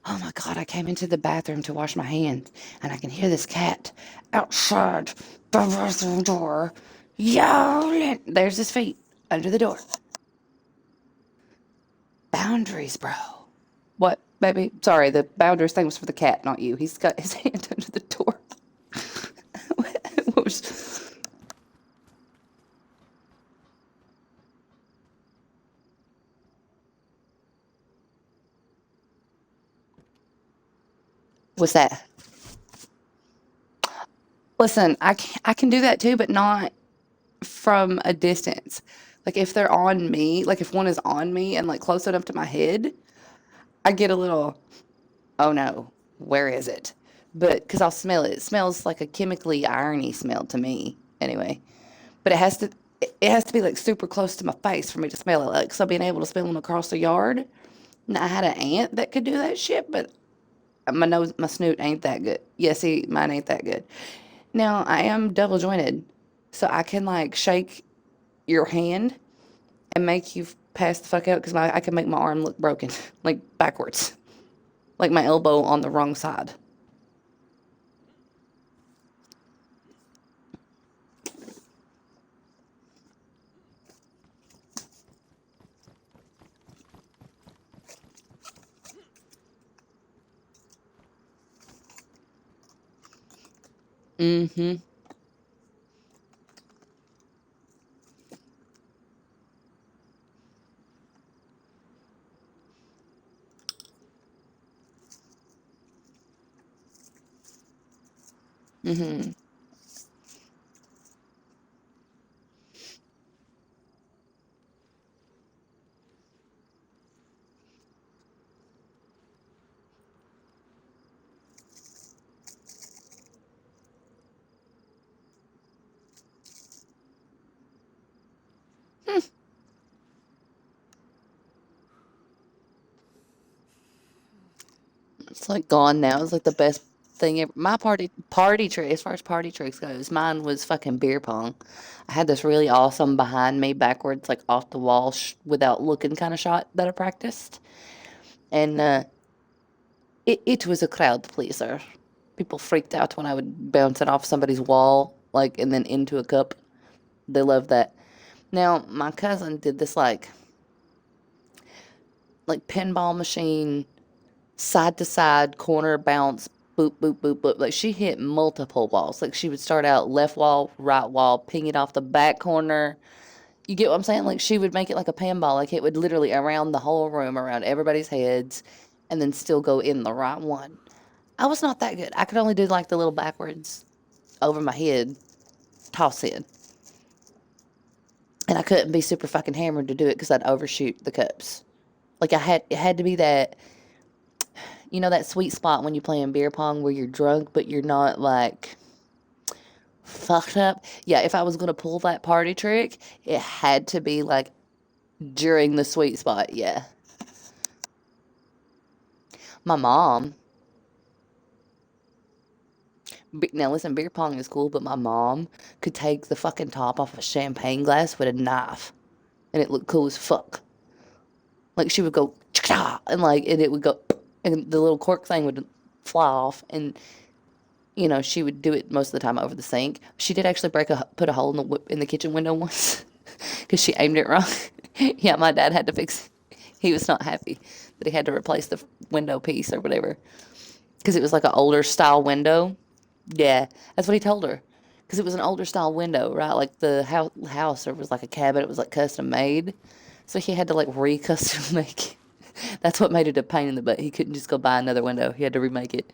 Oh my God, I came into the bathroom to wash my hands and I can hear this cat outside the bathroom door yowling. There's his feet under the door. Boundaries, bro. What, baby? Sorry, the boundaries thing was for the cat, not you. He's got his hand under the door. What was that? Listen, I can do that too, but not from a distance. Like if they're on me, like if one is on me and like close enough to my head, I get a little, oh no, where is it? But because I'll smell it. It smells like a chemically irony smell to me anyway. But it has to be like super close to my face for me to smell it. Like so being able to smell them across the yard. Now, I had an aunt that could do that shit, but my snoot ain't that good. Yeah, see, mine ain't that good. Now I am double jointed, so I can like shake your hand and make you pass the fuck out because I can make my arm look broken, like backwards, like my elbow on the wrong side. Mm-hmm. Mm-hmm. It's like gone now. It's like the best thing ever. My party trick, as far as party tricks goes, mine was fucking beer pong. I had this really awesome behind me backwards, like off the wall, without looking kind of shot that I practiced, and it was a crowd pleaser. People freaked out when I would bounce it off somebody's wall, like, and then into a cup. They loved that. Now my cousin did this like pinball machine side to side, corner bounce, boop, boop, boop, boop. Like she hit multiple walls. Like she would start out left wall, right wall, ping it off the back corner. You get what I'm saying? Like she would make it like a pinball. Like it would literally around the whole room, around everybody's heads, and then still go in the right one. I was not that good. I could only do like the little backwards over my head toss in. And I couldn't be super fucking hammered to do it because I'd overshoot the cups. Like it had to be that that sweet spot when you play in beer pong where you're drunk but you're not like fucked up. Yeah, if I was gonna pull that party trick, it had to be like during the sweet spot. Yeah, my mom. Now listen, beer pong is cool, but my mom could take the fucking top off a champagne glass with a knife, and it looked cool as fuck. Like she would go and it would go, and the little cork thing would fly off, and she would do it most of the time over the sink. She did actually put a hole in the kitchen window once because she aimed it wrong. Yeah, my dad had to fix it. He was not happy that he had to replace the window piece or whatever because it was like an older style window. Yeah, that's what he told her because it was an older style window, right? Like the house or was like a cabin. It was like custom made, so he had to like re-custom make it. That's what made it a pain in the butt. He couldn't just go buy another window. He had to remake it.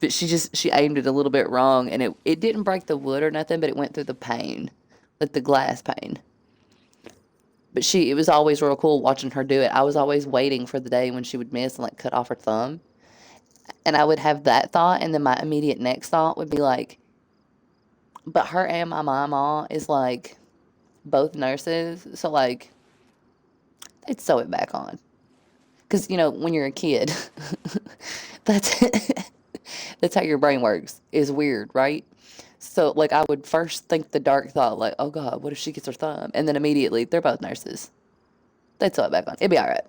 But she aimed it a little bit wrong, and it didn't break the wood or nothing, but it went through the pane, like the glass pane. But it was always real cool watching her do it. I was always waiting for the day when she would miss and like cut off her thumb, and I would have that thought, and then my immediate next thought would be like, but her and my mama is like both nurses, so like they'd sew it back on. Because when you're a kid, that's that's how your brain works. Is weird, right? So like I would first think the dark thought, like, oh God, what if she gets her thumb? And then immediately they're both nurses. They'd sew it back on. It'd be all right.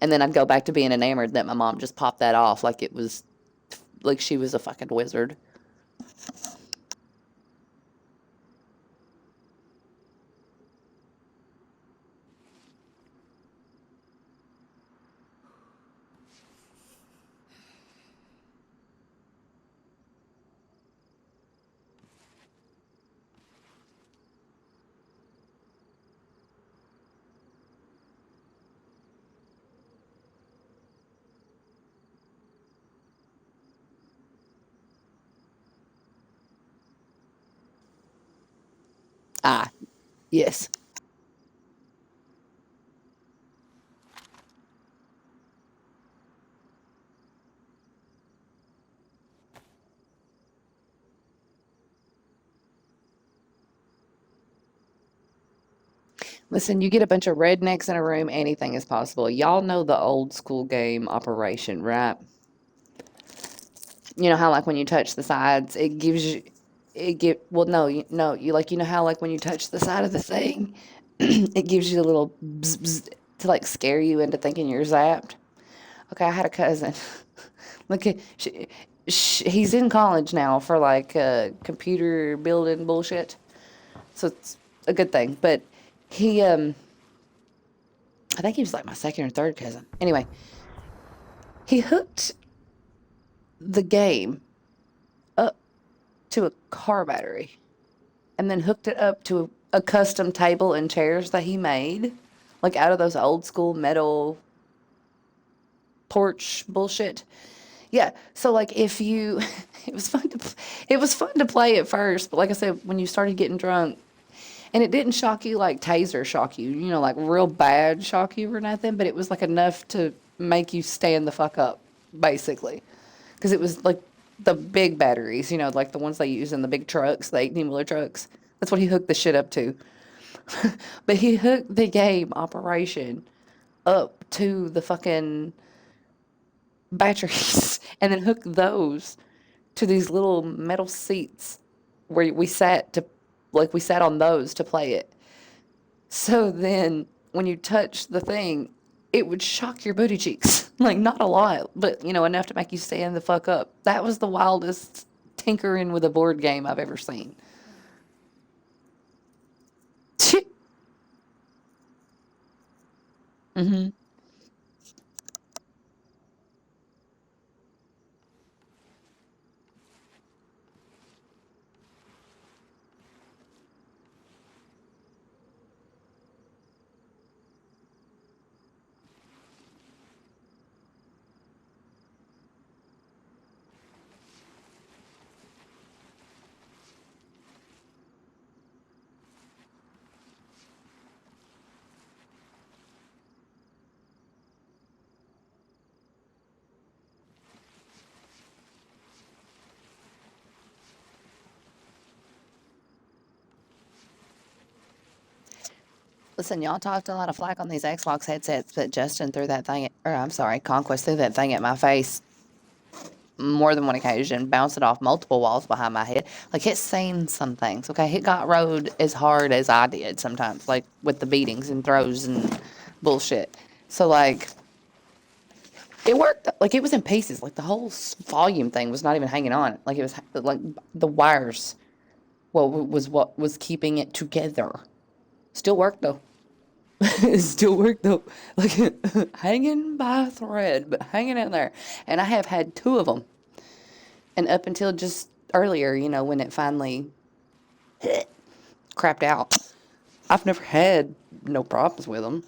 And then I'd go back to being enamored that my mom just popped that off like it was like she was a fucking wizard. Ah, yes. Listen, you get a bunch of rednecks in a room, anything is possible. Y'all know the old school game Operation, right? You know how like when you touch the sides, it gives you it give well no no you like how like when you touch the side of the thing, it gives you a little bzz, bzz to like scare you into thinking you're zapped. Okay, I had a cousin. Look at he's in college now for like computer building bullshit, so it's a good thing. But he I think he was like my second or third cousin. Anyway, he hooked the game up to a car battery and then hooked it up to a custom table and chairs that he made, like out of those old school metal porch bullshit. Yeah. So like if you, it was fun to, it was fun to play at first, but like I said, when you started getting drunk, and it didn't shock you like taser shock you, like real bad shock you or nothing, but it was like enough to make you stand the fuck up, basically, because it was like the big batteries, like the ones they use in the big trucks, the 18-wheeler trucks. That's what he hooked the shit up to. But he hooked the game operation up to the fucking batteries and then hooked those to these little metal seats where we sat to, like, we sat on those to play it. So then when you touch the thing, it would shock your booty cheeks. Like, not a lot, but, enough to make you stand the fuck up. That was the wildest tinkering with a board game I've ever seen. Hmm. Listen, y'all talked a lot of flack on these Xbox headsets, but Justin threw that thing, or I'm sorry, Conquest threw that thing at my face more than one occasion, bounced it off multiple walls behind my head. Like, it's seen some things, okay? It got rode as hard as I did sometimes, like with the beatings and throws and bullshit. So, like, it worked. Like, it was in pieces. Like, the whole volume thing was not even hanging on. Like, it was like the wires, well, was what was keeping it together. Still worked though. It still worked though. Like, hanging by a thread, but hanging in there. And I have had two of them. And up until just earlier, when it finally crapped out, I've never had no problems with them.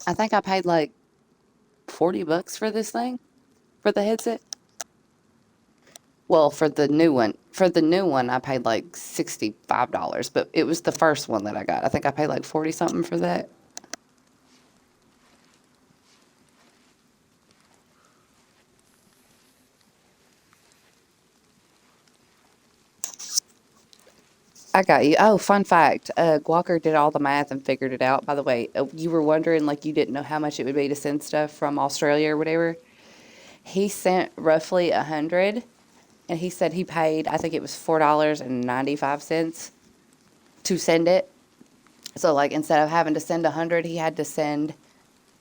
I think I paid like $40 for this thing, for the headset. Well, for the new one. For the new one, I paid like $65, but it was the first one that I got. I think I paid like 40 something for that. I got you. Oh, fun fact. Guacker did all the math and figured it out. By the way, you were wondering, like, you didn't know how much it would be to send stuff from Australia or whatever. He sent roughly 100, and he said he paid, I think it was $4.95 to send it. So, like, instead of having to send 100, he had to send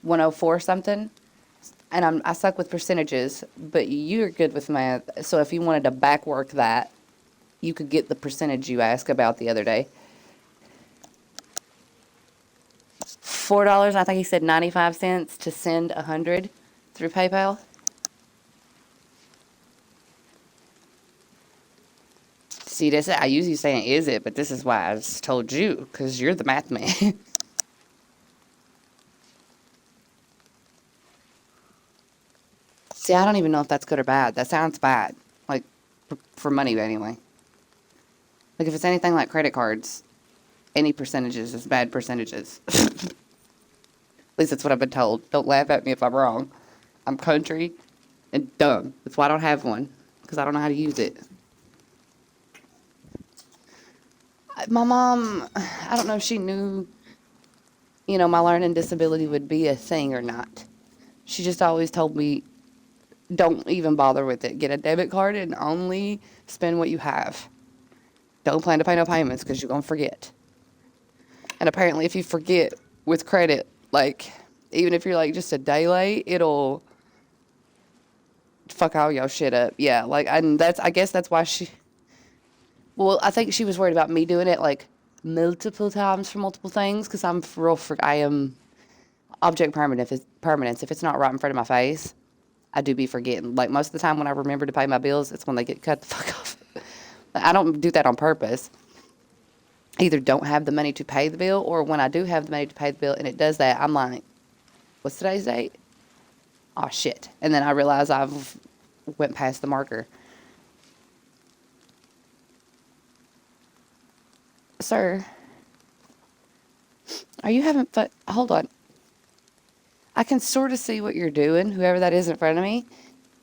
104 something. And I suck with percentages, but you're good with math. So if you wanted to backwork that, you could get the percentage you asked about the other day. $4, I think he said 95 cents to send 100 through PayPal. See, that's it. I usually say is it, but this is why I just told you, because you're the math man. See, I don't even know if that's good or bad. That sounds bad. Like, for money anyway. Like, if it's anything like credit cards, any percentages is bad percentages. At least that's what I've been told. Don't laugh at me if I'm wrong. I'm country and dumb. That's why I don't have one, because I don't know how to use it. My mom, I don't know if she knew, my learning disability would be a thing or not. She just always told me, don't even bother with it. Get a debit card and only spend what you have. Don't plan to pay no payments because you're going to forget. And apparently, if you forget with credit, like, even if you're like just a day late, it'll fuck all your shit up. Yeah, like, and I guess that's why well, I think she was worried about me doing it like multiple times for multiple things because I am object permanence. If it's not right in front of my face, I do be forgetting. Like, most of the time when I remember to pay my bills, it's when they get cut the fuck off. I don't do that on purpose. I either don't have the money to pay the bill, or when I do have the money to pay the bill and it does that, I'm like, what's today's date? Oh shit. And then I realize I've went past the marker. Sir, are you having fun? Hold on. I can sort of see what you're doing, whoever that is in front of me.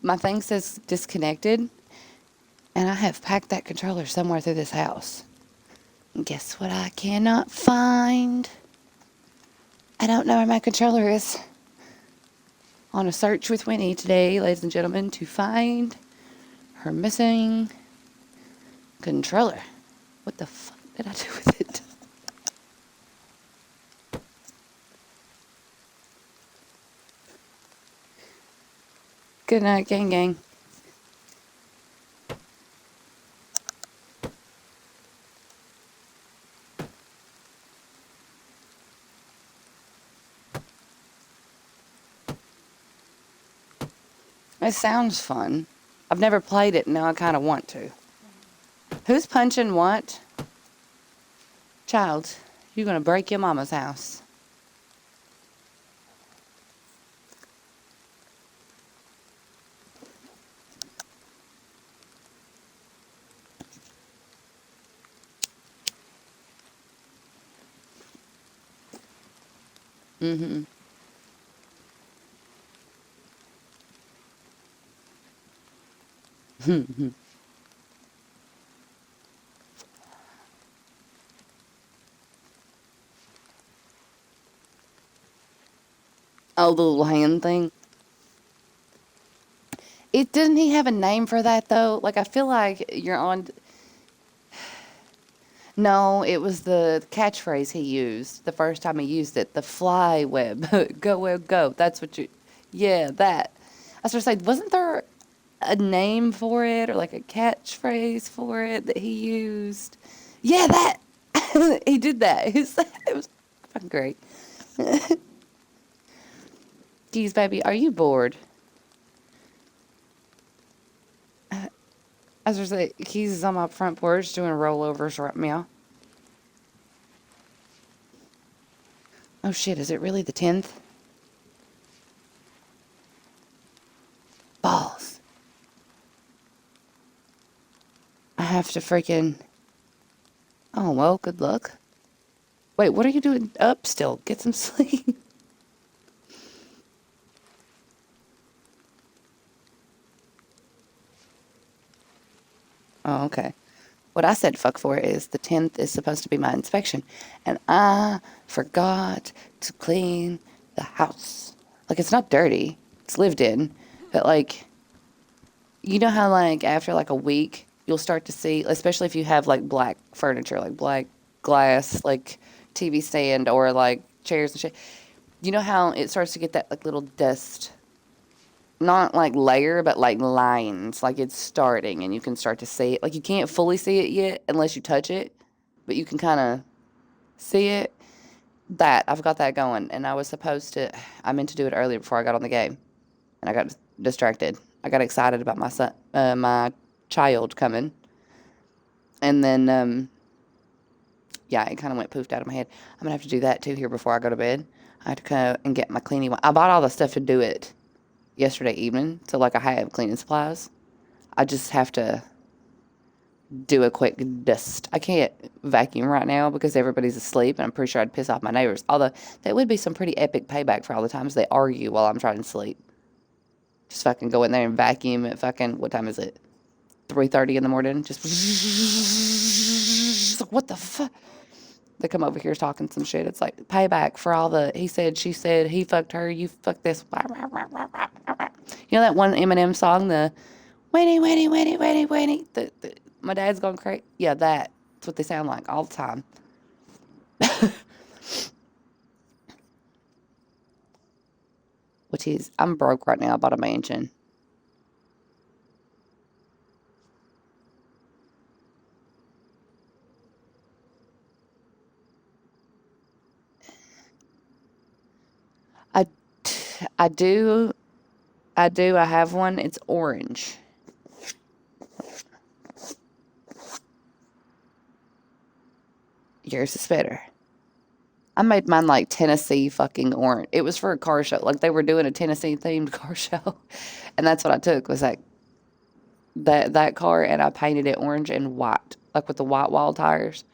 My thing says disconnected, and I have packed that controller somewhere through this house. And guess what I cannot find? I don't know where my controller is. On a search with Winnie today, ladies and gentlemen, to find her missing controller. What the fuck did I do with it? Good night, gang gang. It sounds fun. I've never played it, and now I kind of want to. Who's punching what? Child, you're going to break your mama's house. Mm-hmm. Oh, the little hand thing. It didn't he have a name for that though? Like I feel like you're on. No, it was the catchphrase he used the first time he used it. The fly web, go web go. That's what you. Yeah, that. I was gonna say, wasn't there a name for it or like a catchphrase for it that he used? Yeah, that. He did that. It was fucking great. Geez, baby, are you bored? I was gonna say, Keys is on my front porch doing rollovers right meow. Oh shit, is it really the 10th? Balls. I have to freaking. Oh, well, good luck. Wait, what are you doing up still? Get some sleep. Oh, okay. What I said fuck for is the 10th is supposed to be my inspection, and I forgot to clean the house. Like, it's not dirty, it's lived in, but like, you know how like after like a week, you'll start to see, especially if you have like black furniture, like black glass, like TV stand or like chairs and shit. You know how it starts to get that like little dust, not like layer, but like lines, like it's starting and you can start to see it. Like you can't fully see it yet unless you touch it, but you can kind of see it. That I've got that going, and I was supposed to. I meant to do it earlier before I got on the game, and I got distracted. I got excited about my son, my child coming, and then yeah, it kind of went poofed out of my head. I'm gonna have to do that too here before I go to bed. I have to go and get my cleaning. I bought all the stuff to do it yesterday evening, so like I have cleaning supplies. I just have to do a quick dust. I can't vacuum right now because everybody's asleep, and I'm pretty sure I'd piss off my neighbors. Although that would be some pretty epic payback for all the times they argue while I'm trying to sleep. Just fucking go in there and vacuum at fucking, what time is it? 3:30 in the morning. Just what the fuck? They come over here talking some shit. It's like payback for all the he said, she said, he fucked her, you fucked this. You know that one Eminem song, the Winnie, Winnie, Winnie, Winnie, Winnie. My dad's going crazy. Yeah, that's what they sound like all the time. Which is, I'm broke right now. I bought a mansion. I, I do, I do. I have one. It's orange. Yours is better. I made mine like Tennessee fucking orange. It was for a car show. Like they were doing a Tennessee themed car show. And that's what I took was that car and I painted it orange and white. Like with the white wall tires.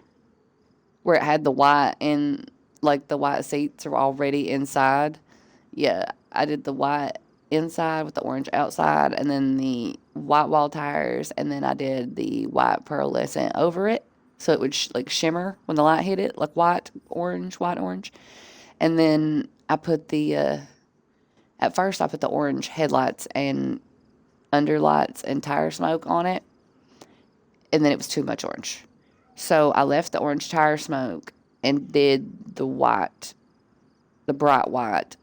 Where it had the white and like the white seats are already inside. Yeah, I did the white inside with the orange outside and then the white wall tires and then I did the white pearlescent over it so it would like shimmer when the light hit it like white orange. And then I put the at first I put the orange headlights and underlights and tire smoke on it and then it was too much orange. So I left the orange tire smoke and did the bright white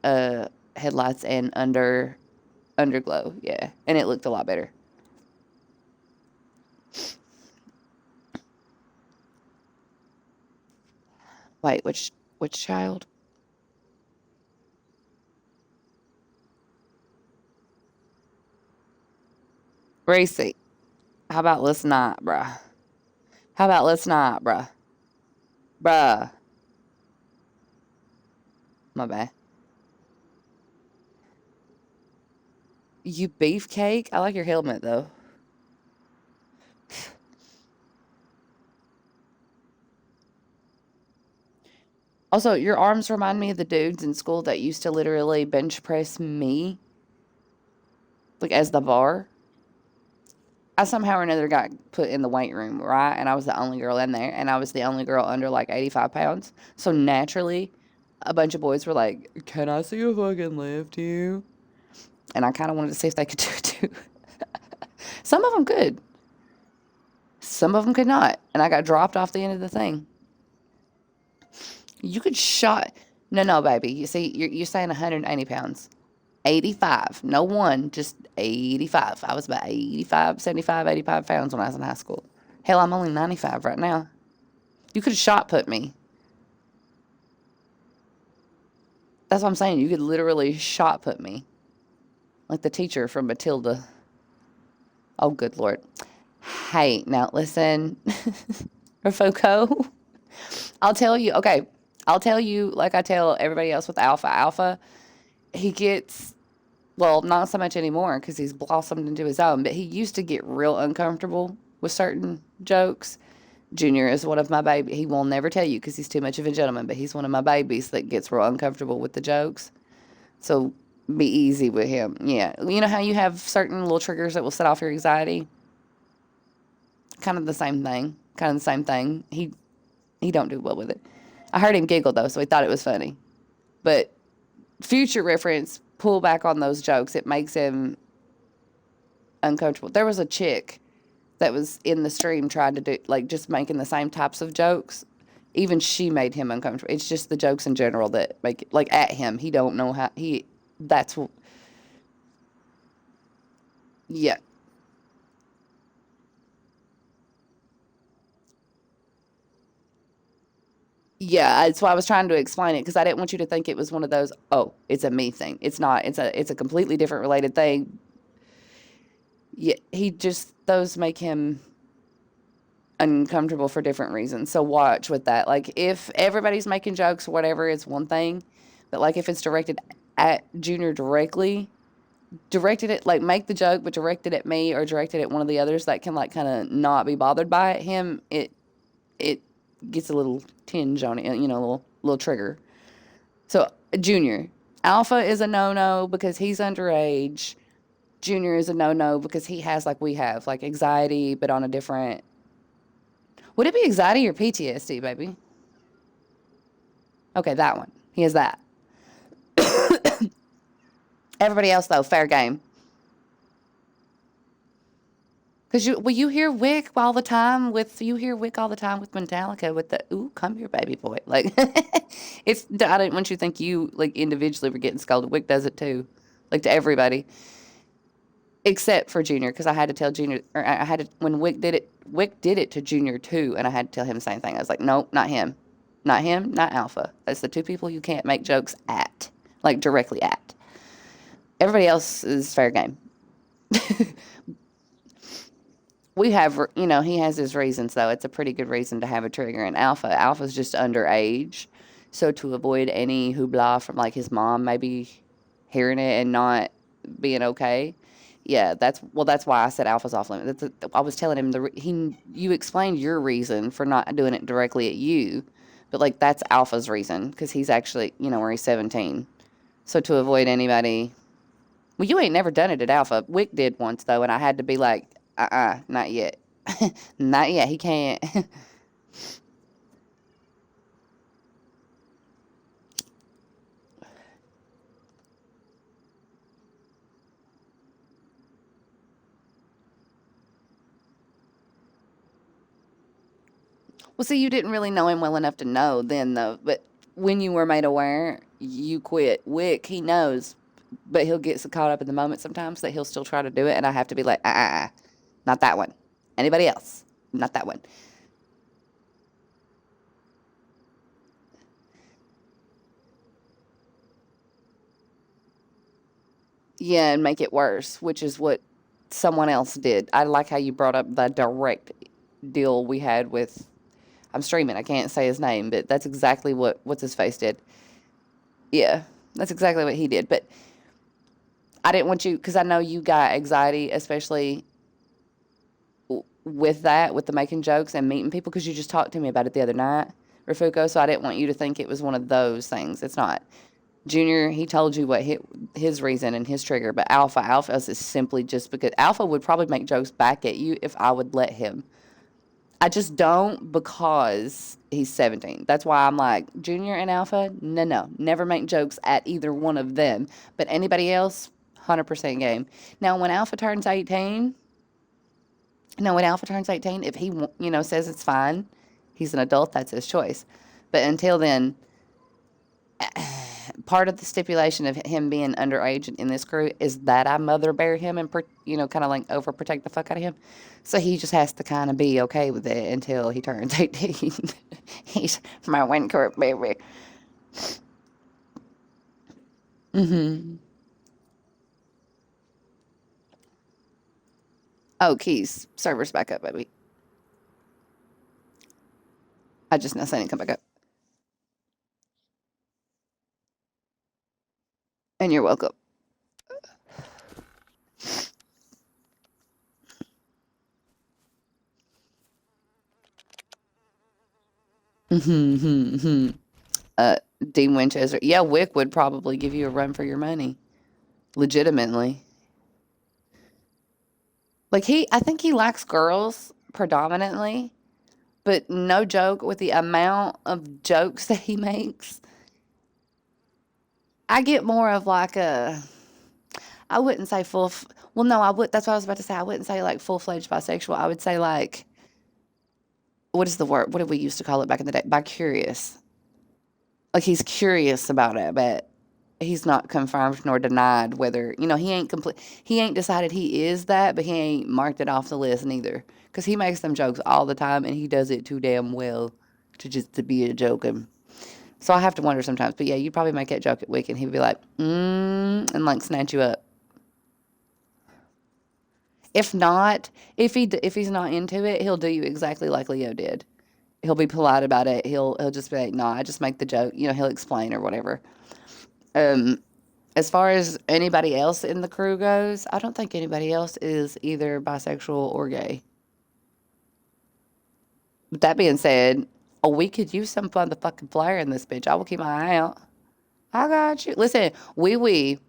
headlights and underglow. Yeah, and it looked a lot better. Wait, which child? Racy. How about let's not, bruh? How about let's not, bruh? Bruh. My bad. You beefcake? I like your helmet though. Also, your arms remind me of the dudes in school that used to literally bench press me, like as the bar. I somehow or another got put in the weight room, right? And I was the only girl in there, and I was the only girl under like 85 pounds. So naturally, a bunch of boys were like, "Can I see if I can lift you?" And I kind of wanted to see if they could do it too. Some of them could, some of them could not. And I got dropped off the end of the thing. You could shot. No, no, baby. You see, you're saying 180 pounds. 85. No one, just 85. I was about 85, 75, 85 pounds when I was in high school. Hell, I'm only 95 right now. You could have shot put me. That's what I'm saying. You could literally shot put me. Like the teacher from Matilda. Oh, good Lord. Hey, now listen. Foco, I'll tell you, okay, I'll tell you like I tell everybody else with Alpha. Alpha, he gets, well, not so much anymore because he's blossomed into his own, but he used to get real uncomfortable with certain jokes. Junior is one of my baby. He will never tell you because he's too much of a gentleman, but he's one of my babies that gets real uncomfortable with the jokes. So be easy with him. Yeah. You know how you have certain little triggers that will set off your anxiety? Kind of the same thing. Kind of the same thing. He don't do well with it. I heard him giggle though, so he thought it was funny. But future reference, pull back on those jokes. It makes him uncomfortable. There was a chick that was in the stream trying to do like just making the same types of jokes. Even she made him uncomfortable. It's just the jokes in general that make it like at him. He don't know how he. That's yeah. Yeah, that's why I was trying to explain it because I didn't want you to think it was one of those, oh, it's a me thing. It's not. It's a completely different related thing. Yeah, he just those make him uncomfortable for different reasons. So watch with that. Like if everybody's making jokes or whatever, it's one thing. But like if it's directed at Junior directly, directed it like make the joke but directed at me or directed at one of the others that can like kind of not be bothered by it, him it gets a little tinge on it, you know, a little trigger. So Junior, Alpha is a no-no because he's underage. Junior is a no-no because he has like we have, like anxiety, but on a different. Would it be anxiety or PTSD, baby? Okay, that one. He has that. Everybody else though, fair game. Cause you hear Wick all the time with you hear Wick all the time with Metallica with the ooh come here baby boy like it's I didn't want you to think you like individually were getting scolded. Wick does it too, like to everybody except for Junior because I had to tell Junior or I had to when Wick did it to Junior too and I had to tell him the same thing. I was like nope not him, not him, not Alpha. That's the two people you can't make jokes at like directly at. Everybody else is fair game. he has his reasons though. It's a pretty good reason to have a trigger. And Alpha's just underage, so to avoid any hoopla from like his mom maybe hearing it and not being okay. Yeah, that's why I said Alpha's off limit. I was telling him you explained your reason for not doing it directly at you, but like that's Alpha's reason because he's actually where he's 17. So to avoid anybody, well, you ain't never done it at Alpha. Wick did once though, and I had to be like, not yet. Not yet. He can't. Well, see, you didn't really know him well enough to know then, though. But when you were made aware, you quit. Wick, he knows, but he'll get so caught up in the moment sometimes that he'll still try to do it, and I have to be like, not that one. Anybody else? Not that one. Yeah, and make it worse, which is what someone else did. I like how you brought up the direct deal we had with. I'm streaming. I can't say his name, but that's exactly what's his face did. Yeah, that's exactly what he did. But I didn't want you because I know you got anxiety, especially with that, with the making jokes and meeting people, because you just talked to me about it the other night, Rafuko. So I didn't want you to think it was one of those things. It's not. Junior, he told you what his reason and his trigger, but Alpha's is simply just because Alpha would probably make jokes back at you if I would let him. I just don't because he's 17. That's why I'm like, Junior and Alpha, no, no, never make jokes at either one of them. But anybody else, 100% game. Now, when Alpha turns 18, no, when Alpha turns 18, if he, says it's fine, he's an adult, that's his choice. But until then, part of the stipulation of him being underage in this crew is that I mother bear him and, kind of like overprotect the fuck out of him. So he just has to kind of be okay with it until he turns 18. He's my WinCorp baby. Hmm. Oh, keys. Server's back up, baby. I just now seen it come back up. And you're welcome. Mm-hmm. uh, Dean Winchester. Yeah, Wick would probably give you a run for your money. Legitimately. Like I think he likes girls predominantly, but no joke with the amount of jokes that he makes. I get more of like I wouldn't say well, no, I would, that's what I was about to say. I wouldn't say like full fledged bisexual. I would say like, what is the word? What did we used to call it back in the day? Bi curious. Like he's curious about it, but he's not confirmed nor denied whether he ain't decided he is that, but he ain't marked it off the list neither. Because he makes them jokes all the time, and he does it too damn well to be a joking. So I have to wonder sometimes. But yeah, you'd probably make that joke at Wick, and he'd be like, and like snatch you up. If not, if he's not into it, he'll do you exactly like Leo did. He'll be polite about it. He'll just be like, "No, I just make the joke." He'll explain or whatever. Um, as far as anybody else in the crew goes, I don't think anybody else is either bisexual or gay. But that being said, oh, we could use some motherfucking flair in this bitch. I will keep my eye out. I got you. Listen, Wee,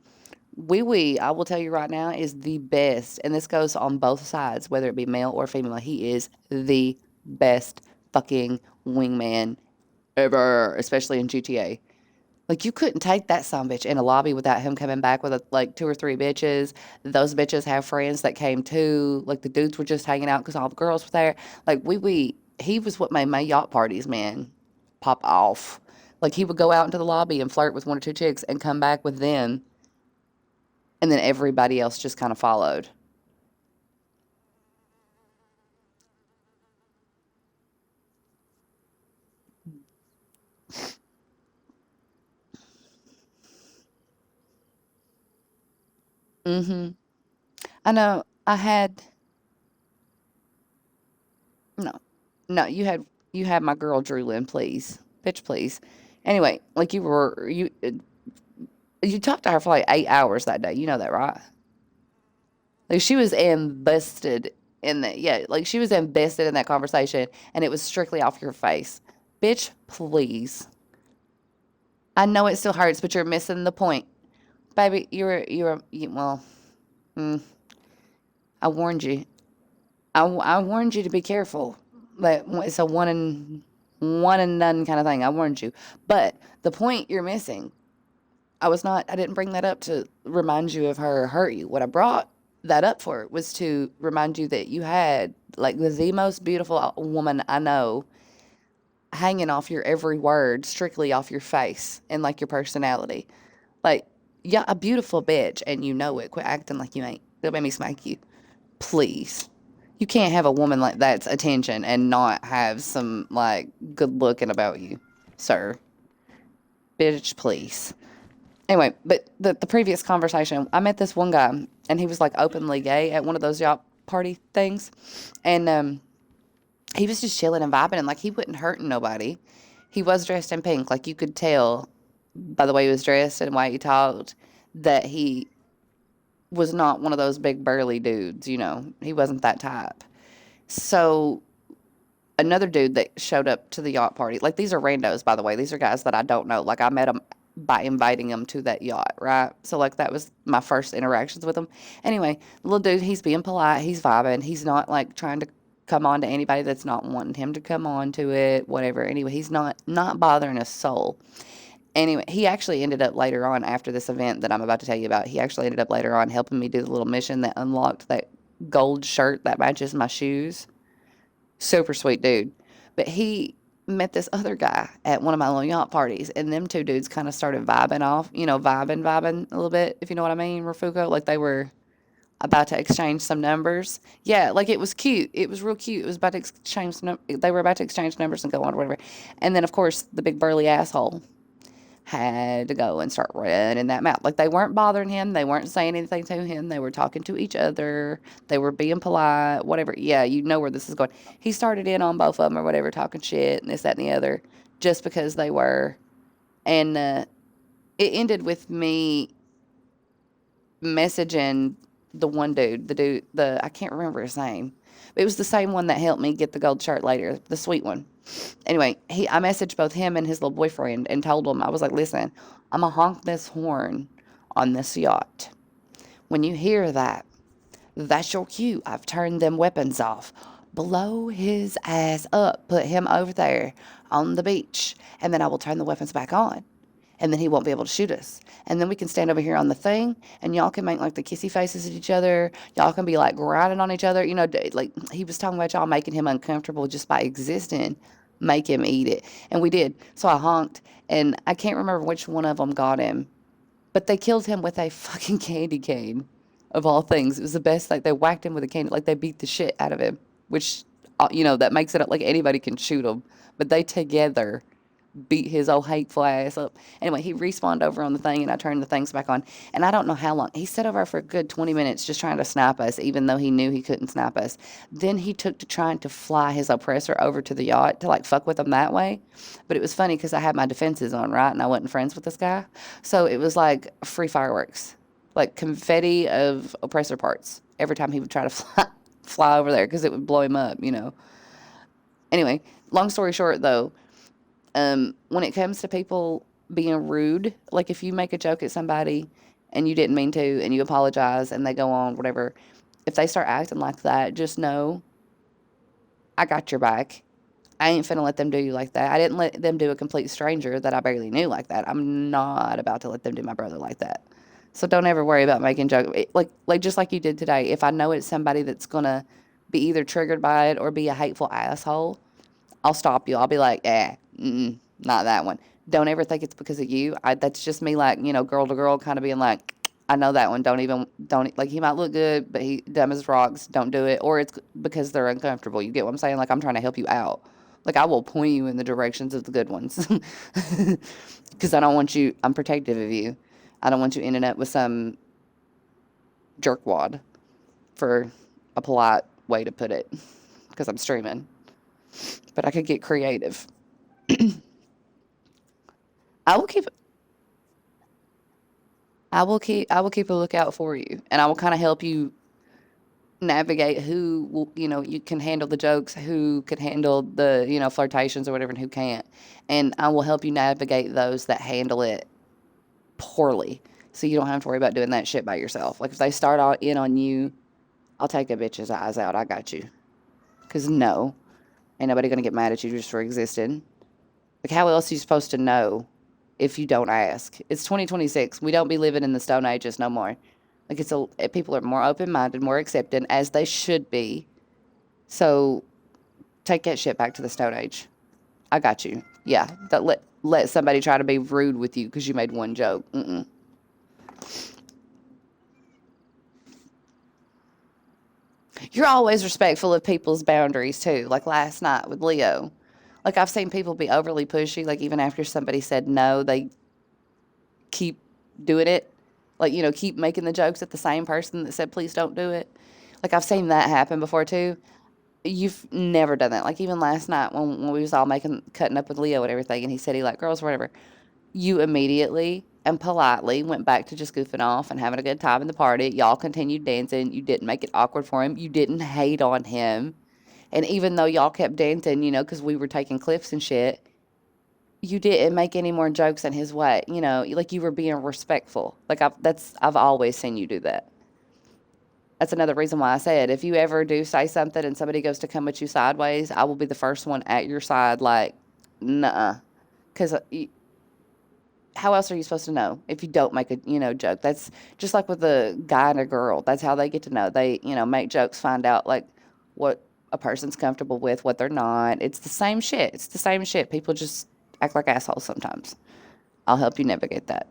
I will tell you right now, is the best. And this goes on both sides, whether it be male or female. He is the best fucking wingman ever, especially in GTA. Like you couldn't take that son bitch in a lobby without him coming back with like two or three bitches. Those bitches have friends that came too. Like the dudes were just hanging out because all the girls were there. Like he was what made my yacht parties, man, pop off. Like he would go out into the lobby and flirt with one or two chicks and come back with them, and then everybody else just kind of followed. Hmm. I know. No, no, you had my girl drooling, please, bitch, please. Anyway, like you talked to her for like 8 hours that day. You know that, right? Like she was invested in that. Yeah, like she was invested in that conversation, and it was strictly off your face, bitch. Please, I know it still hurts, but you're missing the point, baby. Well. Mm, I warned you. I warned you to be careful. Like it's a one and none kind of thing. I warned you. But the point you're missing, I didn't bring that up to remind you of her or hurt you. What I brought that up for was to remind you that you had like the most beautiful woman I know hanging off your every word, strictly off your face and like your personality. Like, yeah, a beautiful bitch, and you know it. Quit acting like you ain't. Don't make me smack you. Please. You can't have a woman like that's attention and not have some like good looking about you, sir. Bitch, please. Anyway, but the previous conversation, I met this one guy and he was like openly gay at one of those yacht party things. And he was just chilling and vibing and like he wasn't hurting nobody. He was dressed in pink. Like you could tell by the way he was dressed and the way he talked that he was not one of those big burly dudes, you know. He wasn't that type. So another dude that showed up to the yacht party. Like these are randos, by the way. These are guys that I don't know. Like I met them by inviting them to that yacht, right? So like that was my first interactions with him. Anyway, little dude, he's being polite, he's vibing, he's not like trying to come on to anybody that's not wanting him to come on to it, whatever. Anyway, he's not bothering a soul. Anyway, he actually ended up later on after this event that I'm about to tell you about. He actually ended up later on helping me do the little mission that unlocked that gold shirt that matches my shoes. Super sweet dude. But he met this other guy at one of my little yacht parties, and them two dudes kind of started vibing off, vibing a little bit, if you know what I mean, Rafuko. Like they were about to exchange some numbers. Yeah, like it was cute. It was real cute. It was about to exchange they were about to exchange numbers and go on or whatever. And then, of course, the big burly asshole had to go and start running that mouth. Like they weren't bothering him. They weren't saying anything to him. They were talking to each other. They were being polite, whatever. Yeah, you know where this is going. He started in on both of them or whatever, talking shit and this, that, and the other, just because they were. And it ended with me messaging the one dude, I can't remember his name. It was the same one that helped me get the gold shirt later, the sweet one. Anyway, I messaged both him and his little boyfriend and told them, I was like, listen, I'm going to honk this horn on this yacht. When you hear that, that's your cue. I've turned them weapons off. Blow his ass up. Put him over there on the beach. And then I will turn the weapons back on. And then he won't be able to shoot us. And then we can stand over here on the thing, and y'all can make like the kissy faces at each other. Y'all can be like grinding on each other. You know, like he was talking about y'all making him uncomfortable just by existing. Make him eat it. And we did. So I honked, and I can't remember which one of them got him, but they killed him with a fucking candy cane, of all things. It was the best. Like they whacked him with a candy, like they beat the shit out of him, which, that makes it up like anybody can shoot him. But they together beat his old hateful ass up. Anyway, he respawned over on the thing, and I turned the things back on. And I don't know how long. He sat over for a good 20 minutes just trying to snipe us, even though he knew he couldn't snipe us. Then he took to trying to fly his oppressor over to the yacht to, like, fuck with him that way. But it was funny because I had my defenses on, right? And I wasn't friends with this guy. So it was like free fireworks, like confetti of oppressor parts every time he would try to fly over there because it would blow him up. Anyway, long story short, though, when it comes to people being rude, like if you make a joke at somebody and you didn't mean to and you apologize and they go on, whatever, if they start acting like that, just know I got your back. I ain't finna let them do you like that. I didn't let them do a complete stranger that I barely knew like that. I'm not about to let them do my brother like that. So don't ever worry about making jokes. Like just like you did today. If I know it's somebody that's gonna be either triggered by it or be a hateful asshole, I'll stop you. I'll be like, not that one. Don't ever think it's because of you. That's just me, like, girl to girl, kind of being like, I know that one. Don't, like, he might look good, but he dumb as rocks. Don't do it. Or it's because they're uncomfortable. You get what I'm saying? Like, I'm trying to help you out. Like, I will point you in the directions of the good ones. Because I'm protective of you. I don't want you ending up with some jerkwad, for a polite way to put it. Because I'm streaming. but I could get creative. I will keep I will keep a lookout for you, and I will kind of help you navigate who will, you can handle the jokes, who can handle the, flirtations or whatever, and who can't. And I will help you navigate those that handle it poorly. So you don't have to worry about doing that shit by yourself. Like if they start all in on you, I'll take a bitch's eyes out. I got you. Cause no, ain't nobody gonna get mad at you just for existing. Like how else are you supposed to know if you don't ask? It's 2026. We don't be living in the Stone Ages no more. Like people are more open minded, more accepting, as they should be. So take that shit back to the Stone Age. I got you. Yeah, let somebody try to be rude with you because you made one joke. Mm-mm. You're always respectful of people's boundaries too. Like last night with Leo. Like I've seen people be overly pushy. Like even after somebody said no, they keep doing it. Like, keep making the jokes at the same person that said please don't do it. Like I've seen that happen before too. You've never done that. Like even last night when we was all cutting up with Leo and everything, and he said he liked girls or whatever. You immediately and politely went back to just goofing off and having a good time in the party. Y'all continued dancing. You didn't make it awkward for him. You didn't hate on him. And even though y'all kept dancing, because we were taking clips and shit, you didn't make any more jokes in his way. Like you were being respectful. Like I've always seen you do that. That's another reason why I said if you ever do say something and somebody goes to come at you sideways, I will be the first one at your side. Like, nah, because how else are you supposed to know if you don't make a joke? That's just like with a guy and a girl. That's how they get to know. They make jokes, find out like what a person's comfortable with, what they're not. It's the same shit. It's the same shit. People just act like assholes sometimes. I'll help you navigate that.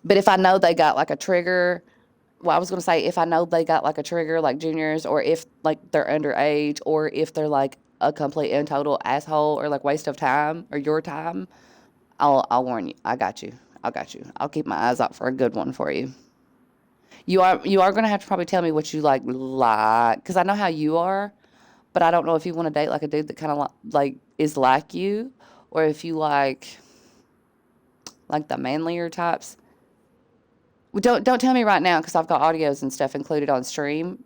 But if I know they got like a trigger, well, I was gonna say if I know they got like a trigger like juniors, or if like they're underage, or if they're like a complete and total asshole or like waste of time or your time, I'll warn you. I got you. I got you. I'll keep my eyes out for a good one for you. You are gonna have to probably tell me what you like, because I know how you are, but I don't know if you want to date like a dude that kind of like is like you, or if you like the manlier types. Well, don't tell me right now because I've got audios and stuff included on stream.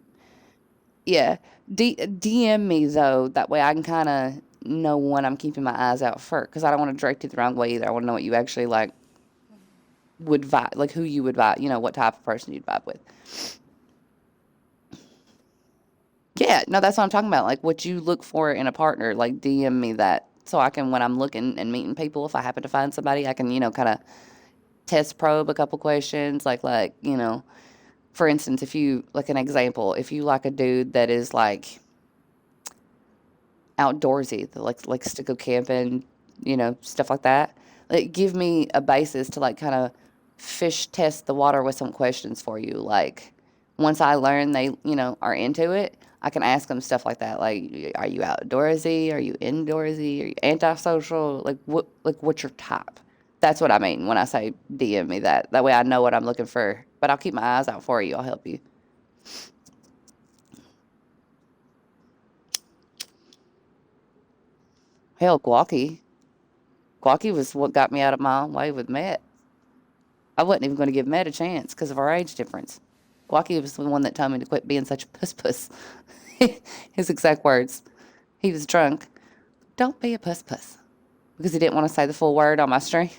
Yeah, DM me though. That way I can kind of know when I'm keeping my eyes out for, because I don't want to direct you the wrong way either. I want to know what you actually like would vibe, like who you would vibe. What type of person you'd vibe with. Yeah, no, that's what I'm talking about. Like what you look for in a partner. Like DM me that so I can, when I'm looking and meeting people, if I happen to find somebody, I can kind of test probe a couple questions. For instance, if you like an example, if you like a dude that is like outdoorsy, that likes to go camping, stuff like that. Like, give me a basis to like kind of fish test the water with some questions for you. Like, once I learn they, are into it, I can ask them stuff like that. Like, are you outdoorsy? Are you indoorsy? Are you antisocial? What's your type? That's what I mean when I say DM me that. That way I know what I'm looking for. But I'll keep my eyes out for you. I'll help you. Hell, Guacky. Guacky was what got me out of my own way with Matt. I wasn't even going to give Matt a chance because of our age difference. Guacky was the one that told me to quit being such a puss puss. His exact words. He was drunk. Don't be a puss puss. Because he didn't want to say the full word on my stream.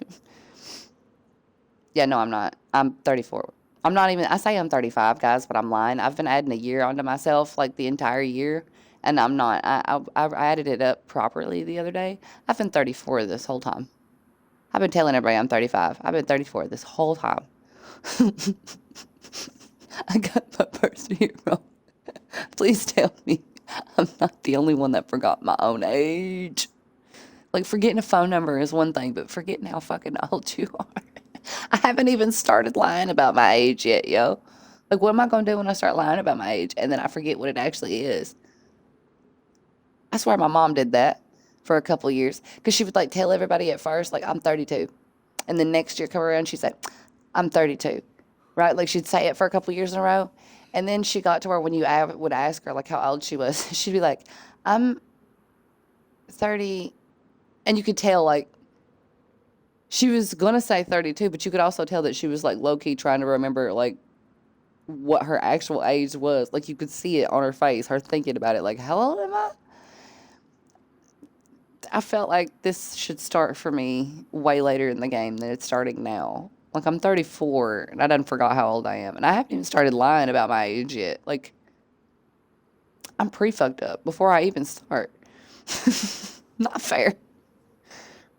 Yeah, no, I'm not. I'm 34. I'm not even, I say I'm 35, guys, but I'm lying. I've been adding a year onto myself, like the entire year, and I'm not. I added it up properly the other day. I've been 34 this whole time. I've been telling everybody I'm 35. I've been 34 this whole time. I got my birth year wrong. Please tell me I'm not the only one that forgot my own age. Like, forgetting a phone number is one thing, but forgetting how fucking old you are. I haven't even started lying about my age yet, yo. Like, what am I going to do when I start lying about my age and then I forget what it actually is? I swear my mom did that for a couple of years because she would, like, tell everybody at first, like, I'm 32. And then next year come around, she'd say, I'm 32. Right? Like, she'd say it for a couple of years in a row. And then she got to where when you would ask her like how old she was, she'd be like, "I'm 30," and you could tell like she was gonna say 32, but you could also tell that she was like low key trying to remember like what her actual age was. Like you could see it on her face, her thinking about it. Like, how old am I? I felt like this should start for me way later in the game than it's starting now. Like I'm 34 and I done forgot how old I am, and I haven't even started lying about my age yet. Like I'm pre fucked up before I even start. Not fair.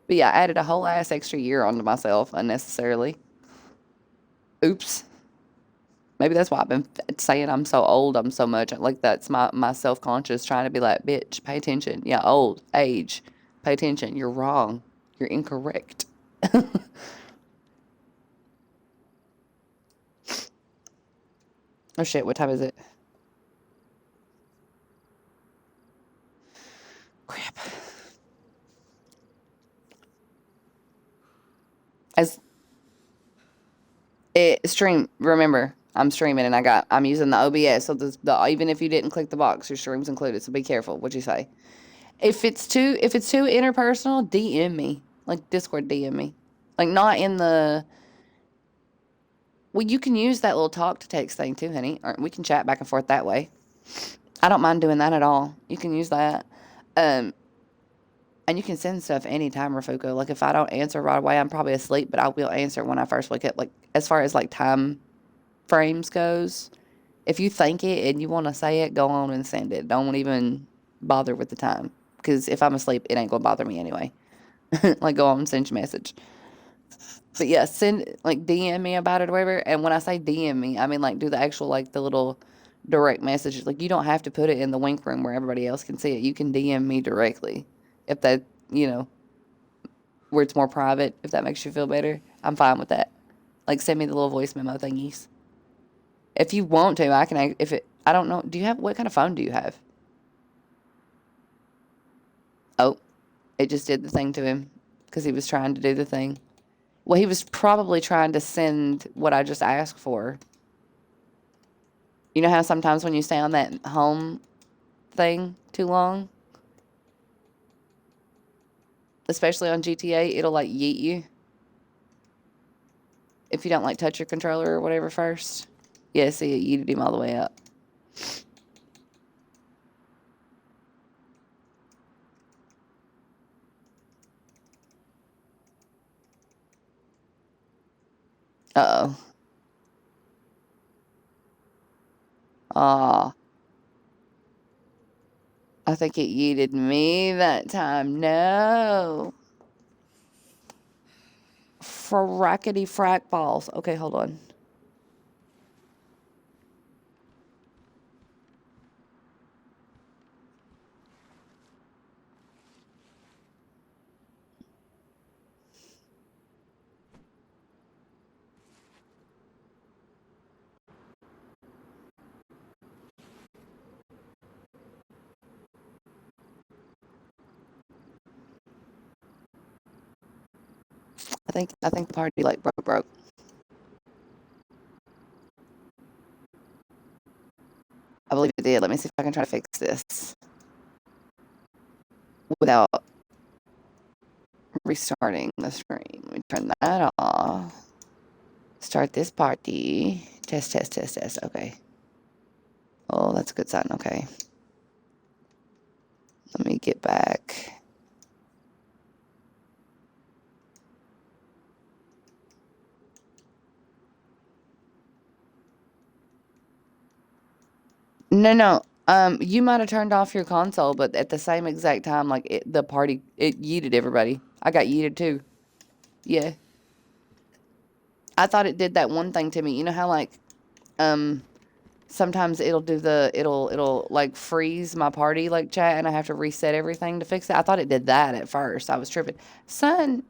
But yeah, I added a whole ass extra year onto myself unnecessarily. Oops. Maybe that's why I've been saying I'm so old, I'm so much. Like that's my self conscious trying to be like, bitch, pay attention. Yeah, old, age, pay attention. You're wrong. You're incorrect. Oh shit, what time is it? Crap. As it stream, remember, I'm streaming and I'm using the OBS, so even if you didn't click the box, your stream's included. So be careful what you say. If it's too interpersonal, DM me. Like Discord DM me. Like not in the well, you can use that little talk to text thing too, honey. Or we can chat back and forth that way. I don't mind doing that at all. You can use that. Um and you can send stuff anytime, Rafuko. Like if I don't answer right away, I'm probably asleep, but I will answer when I first wake up. Like as far as like time frames goes, if you think it and you want to say it, go on and send it. Don't even bother with the time. Because if I'm asleep, it ain't gonna bother me anyway. Like go on and send your message. But yeah, send like DM me about it or whatever. And when I say DM me, I mean like do the actual like the little direct messages. Like you don't have to put it in the wink room where everybody else can see it. You can DM me directly if that where it's more private. If that makes you feel better, I'm fine with that. Like send me the little voice memo thingies. If you want to, I can. If it, I don't know. Do you have what kind of phone do you have? Oh, it just did the thing to him because he was trying to do the thing. Well, he was probably trying to send what I just asked for. You know how sometimes when you stay on that home thing too long, especially on GTA, it'll like yeet you if you don't like touch your controller or whatever first. Yeah, see, it yeeted him all the way up. Uh-oh. Aw. I think it yeeted me that time. No. Frackety frack balls. Okay, hold on. I think the party like broke. I believe it did. Let me see if I can try to fix this without restarting the stream. Let me turn that off. Start this party. Test, test, test, test. Okay. Oh, that's a good sign. Okay. Let me get back. No, no. You might have turned off your console, but at the same exact time, like the party, it yeeted everybody. I got yeeted too. Yeah. I thought it did that one thing to me. You know how like, um, sometimes it'll like freeze my party like chat, and I have to reset everything to fix it. I thought it did that at first. I was tripping. Son,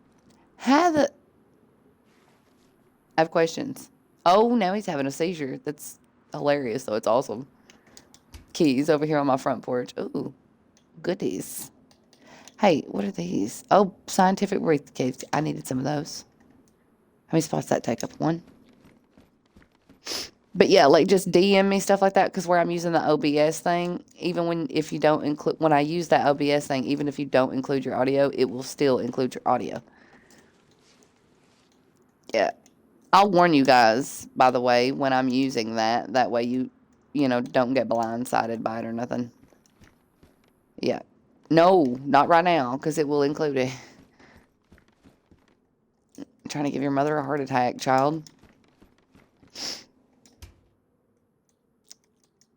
how the? I have questions. Oh, now he's having a seizure. That's hilarious, though. It's awesome. Keys over here on my front porch. Ooh, goodies. Hey, what are these? Oh, scientific briefcase. I needed some of those. How many spots that take up? One. But yeah, like just DM me stuff like that because where I'm using the OBS thing, even when if you don't include when I use that OBS thing, even if you don't include your audio, it will still include your audio. Yeah. I'll warn you guys, by the way, when I'm using that. That way you don't get blindsided by it or nothing. Yeah. No, not right now, because it will include it. I'm trying to give your mother a heart attack, child.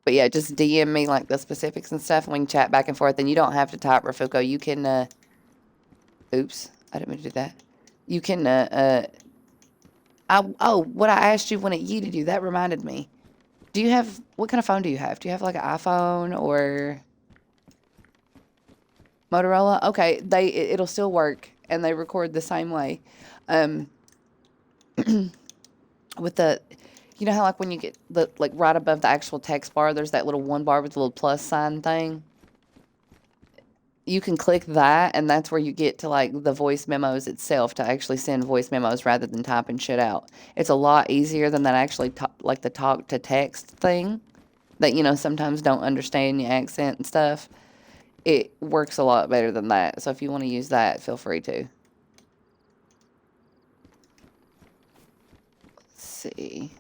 But yeah, just DM me like the specifics and stuff, and we can chat back and forth. And you don't have to type, Rafuko. You can, oops, I didn't mean to do that. You can, what I asked you when it yeeted you, that reminded me. What kind of phone do you have? Do you have like an iPhone or Motorola? Okay, it'll still work, and they record the same way. Um, with the, you know how like when you get like right above the actual text bar, there's that little one bar with the little plus sign thing. You can click that, and that's where you get to like the voice memos itself to actually send voice memos rather than typing shit out. It's a lot easier than that actually like the talk to text thing that sometimes don't understand your accent and stuff. It works a lot better than that. So if you want to use that, feel free to. Let's see.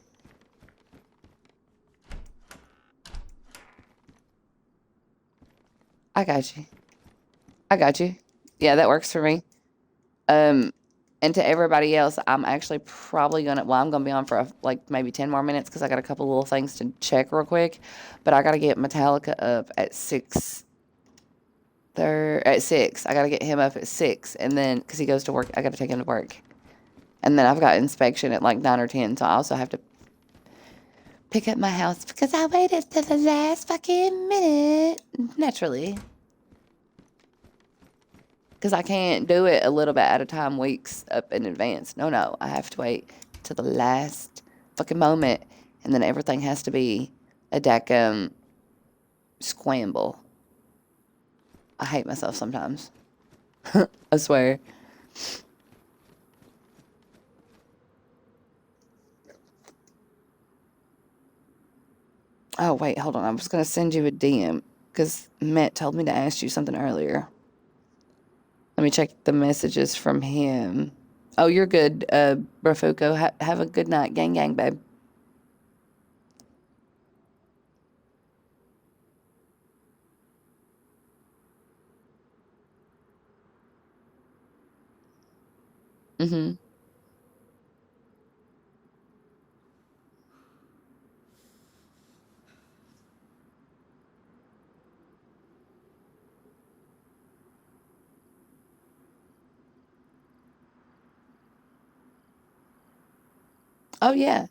I got you. I got you. Yeah, that works for me. Um, and to everybody else, I'm actually probably I'm gonna be on for like maybe 10 more minutes because I got a couple little things to check real quick. But I gotta get Metallica up at 6. At 6. I gotta get him up at 6, and then because he goes to work, I gotta take him to work. And then I've got inspection at like 9 or 10, so I also have to pick up my house because I waited to the last fucking minute. Naturally. Because I can't do it a little bit at a time, weeks up in advance. No. I have to wait to the last fucking moment. And then everything has to be a dack scramble. I hate myself sometimes. I swear. Oh, wait, hold on. I was going to send you a DM because Matt told me to ask you something earlier. Let me check the messages from him. Oh, you're good, Brafuko. Have a good night. Gang, gang, babe. Mm-hmm. Oh, yeah.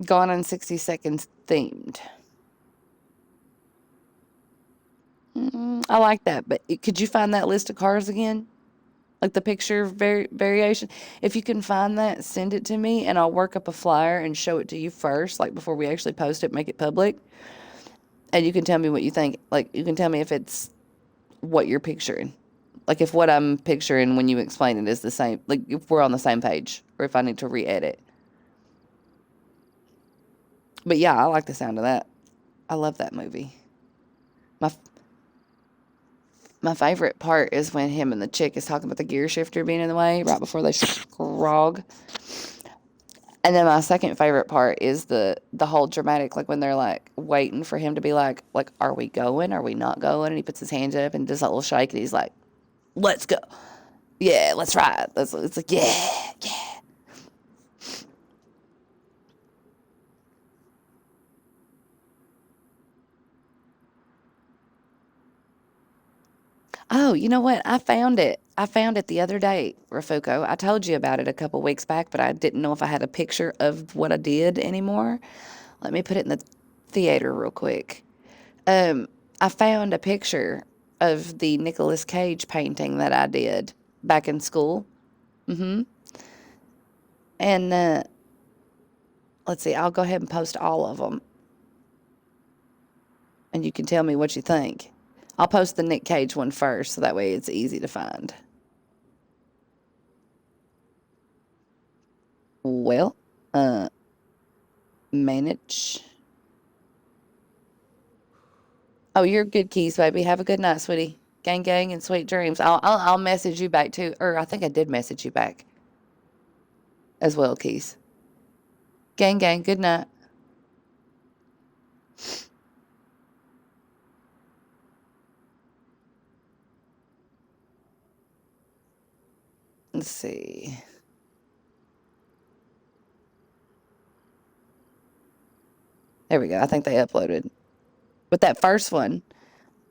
Gone in 60 Seconds themed. I like that, but could you find that list of cars again? Like the picture variation? If you can find that, send it to me and I'll work up a flyer and show it to you first, like before we actually post it, make it public. And you can tell me what you think. Like, you can tell me if it's what you're picturing. Like, if what I'm picturing when you explain it is the same, like, if we're on the same page or if I need to re edit. But yeah, I like the sound of that. I love that movie. My My favorite part is when him and the chick is talking about the gear shifter being in the way right before they scrog. And then my second favorite part is the whole dramatic, like when they're like waiting for him to be like, are we going? Are we not going? And he puts his hands up and does that little shake, and he's like, let's go. Yeah, let's ride. It's like, yeah, yeah. Oh, you know what? I found it. I found it the other day, Rafuko. I told you about it a couple weeks back, but I didn't know if I had a picture of what I did anymore. Let me put it in the theater real quick. Um, I found a picture of the Nicolas Cage painting that I did back in school. Hmm And let's see, I'll go ahead and post all of them. And you can tell me what you think. I'll post the Nick Cage one first, so that way it's easy to find. Well, manage. Oh, you're good, Keys, baby. Have a good night, sweetie. Gang, gang, and sweet dreams. I'll message you back too, or I think I did message you back as well, Keys. Gang, gang. Good night. Let's see. There we go. I think they uploaded. But that first one,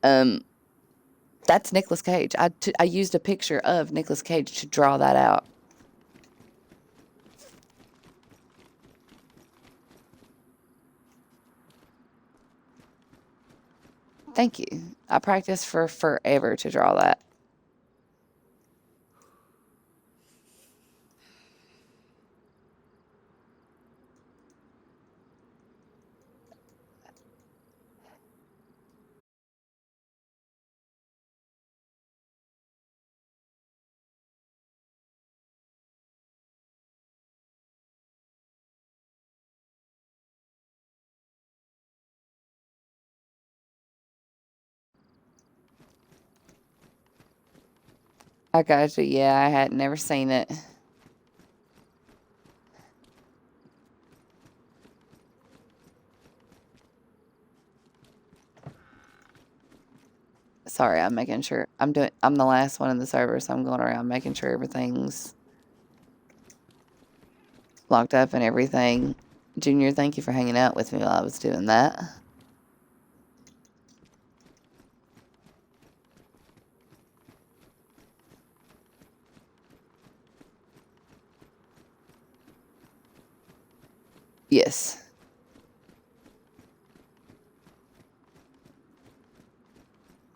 that's Nicolas Cage. I used a picture of Nicolas Cage to draw that out. Thank you. I practiced for forever to draw that. I got you. Yeah, I had never seen it. Sorry, I'm making sure. I'm the last one in the server, so I'm going around making sure everything's locked up and everything. Junior, thank you for hanging out with me while I was doing that. Yes.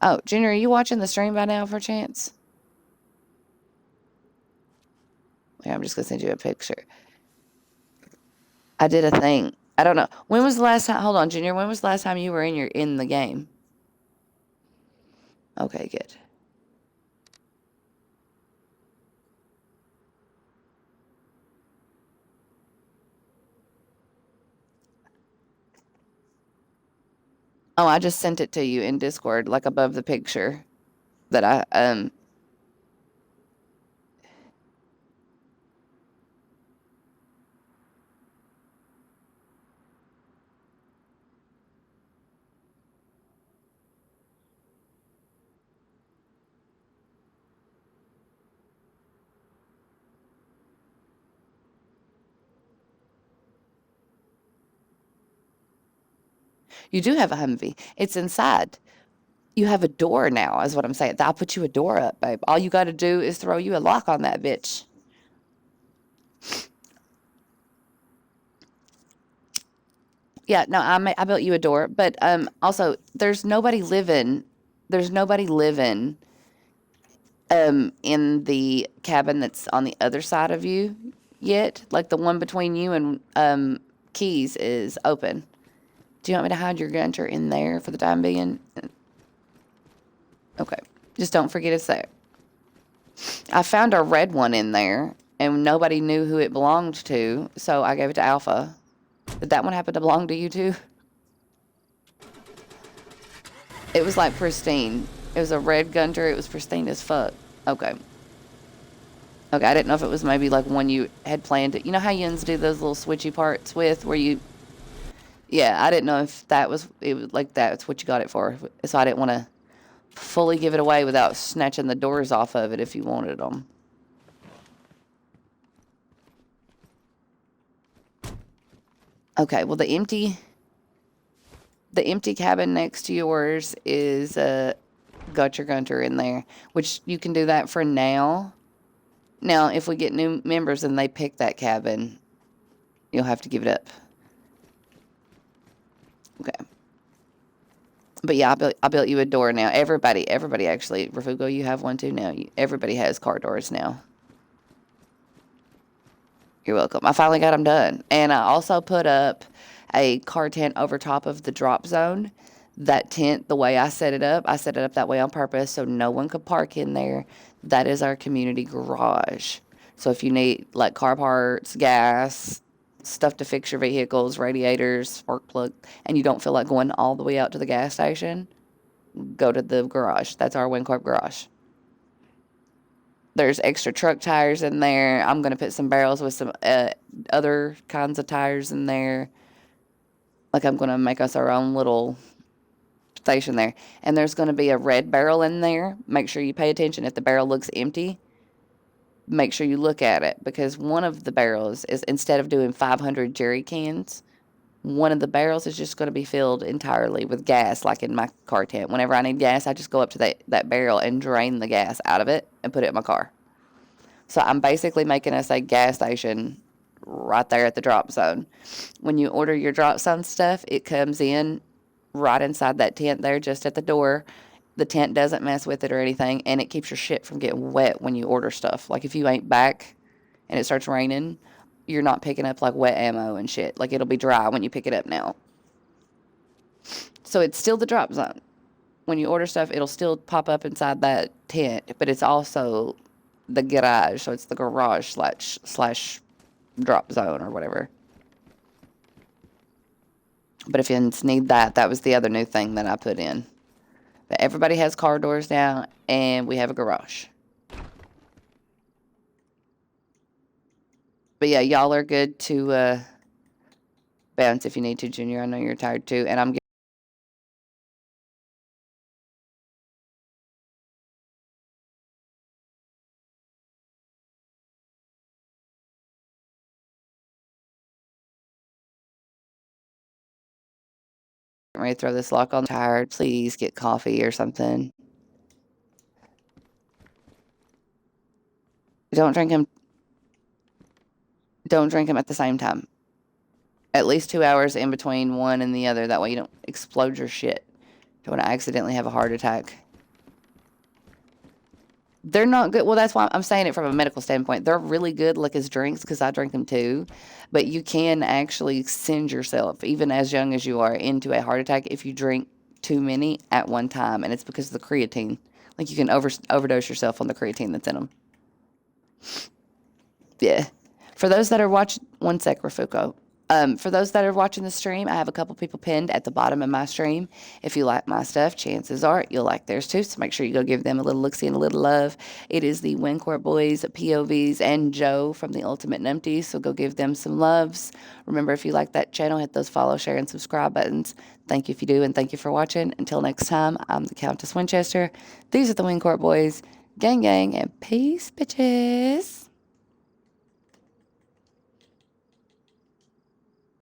Oh, Junior, are you watching the stream by now, for chance? Yeah, I'm just gonna send you a picture. I did a thing. I don't know. When was the last time? Hold on, Junior. When was the last time you were in the game? Okay, good. Oh, I just sent it to you in Discord, like above the picture that I. You do have a Humvee. It's inside. You have a door now, is what I'm saying. I'll put you a door up, babe. All you got to do is throw you a lock on that bitch. Yeah, no, I built you a door, but also there's nobody living. There's nobody living in the cabin that's on the other side of you yet. Like the one between you and Keys is open. Do you want me to hide your gunter in there for the time being? Okay. Just don't forget it's there. I found a red one in there, and nobody knew who it belonged to, so I gave it to Alpha. Did that one happen to belong to you too? It was like pristine. It was a red gunter. It was pristine as fuck. Okay. Okay, I didn't know if it was maybe like one you had planned it. You know how Yuns do those little switchy parts with where you... Yeah, I didn't know if that was... It was like that's what you got it for. So I didn't want to fully give it away without snatching the doors off of it if you wanted them. Okay, well the empty cabin next to yours is got your gunter in there, which you can do that for now. Now, if we get new members and they pick that cabin, you'll have to give it up. Okay. But yeah, I built you a door now. Everybody actually, Rafugo, you have one too now. Everybody has car doors now. You're welcome. I finally got them done. And I also put up a car tent over top of the drop zone. That tent, the way I set it up that way on purpose so no one could park in there. That is our community garage. So if you need like car parts, gas, stuff to fix your vehicles, radiators, spark plug, and you don't feel like going all the way out to the gas station, go to the garage. That's our WinCorp garage. There's extra truck tires in there. I'm going to put some barrels with some other kinds of tires in there. Like I'm going to make us our own little station there. And there's going to be a red barrel in there. Make sure you pay attention. If the barrel looks empty, make sure you look at it because one of the barrels is, instead of doing 500 jerry cans, one of the barrels is just going to be filled entirely with gas, like in my car tent. Whenever I need gas, I just go up to that barrel and drain the gas out of it and put it in my car. So I'm basically making us a gas station right there at the drop zone. When you order your drop zone stuff, it comes in right inside that tent there, just at the door. The tent doesn't mess with it or anything, and it keeps your shit from getting wet when you order stuff. Like if you ain't back and it starts raining, you're not picking up like wet ammo and shit. Like it'll be dry when you pick it up now. So it's still the drop zone. When you order stuff, it'll still pop up inside that tent, but it's also the garage. So it's the garage slash drop zone or whatever. But if you need that, that was the other new thing that I put in. But everybody has car doors now, and we have a garage. But yeah, y'all are good to bounce if you need to, Junior. I know you're tired too, and I'm getting ready to throw this lock on. Tired. Please get coffee or something. Don't drink them. Don't drink them at the same time. At least 2 hours in between one and the other. That way you don't explode your shit. Don't want to accidentally have a heart attack. They're not good. Well, that's why I'm saying it from a medical standpoint. They're really good, like as drinks, because I drink them too. But you can actually send yourself, even as young as you are, into a heart attack if you drink too many at one time, and it's because of the creatine. Like you can overdose yourself on the creatine that's in them. Yeah. For those that are watching, one sec, Rafuko. For those that are watching the stream, I have a couple people pinned at the bottom of my stream. If you like my stuff, chances are you'll like theirs too. So make sure you go give them a little look-see and a little love. It is the WinCorp Boys, POVs, and Joe from the Ultimate Numpty. So go give them some loves. Remember, if you like that channel, hit those follow, share, and subscribe buttons. Thank you if you do, and thank you for watching. Until next time, I'm the Countess Winchester. These are the WinCorp Boys. Gang, gang, and peace, bitches.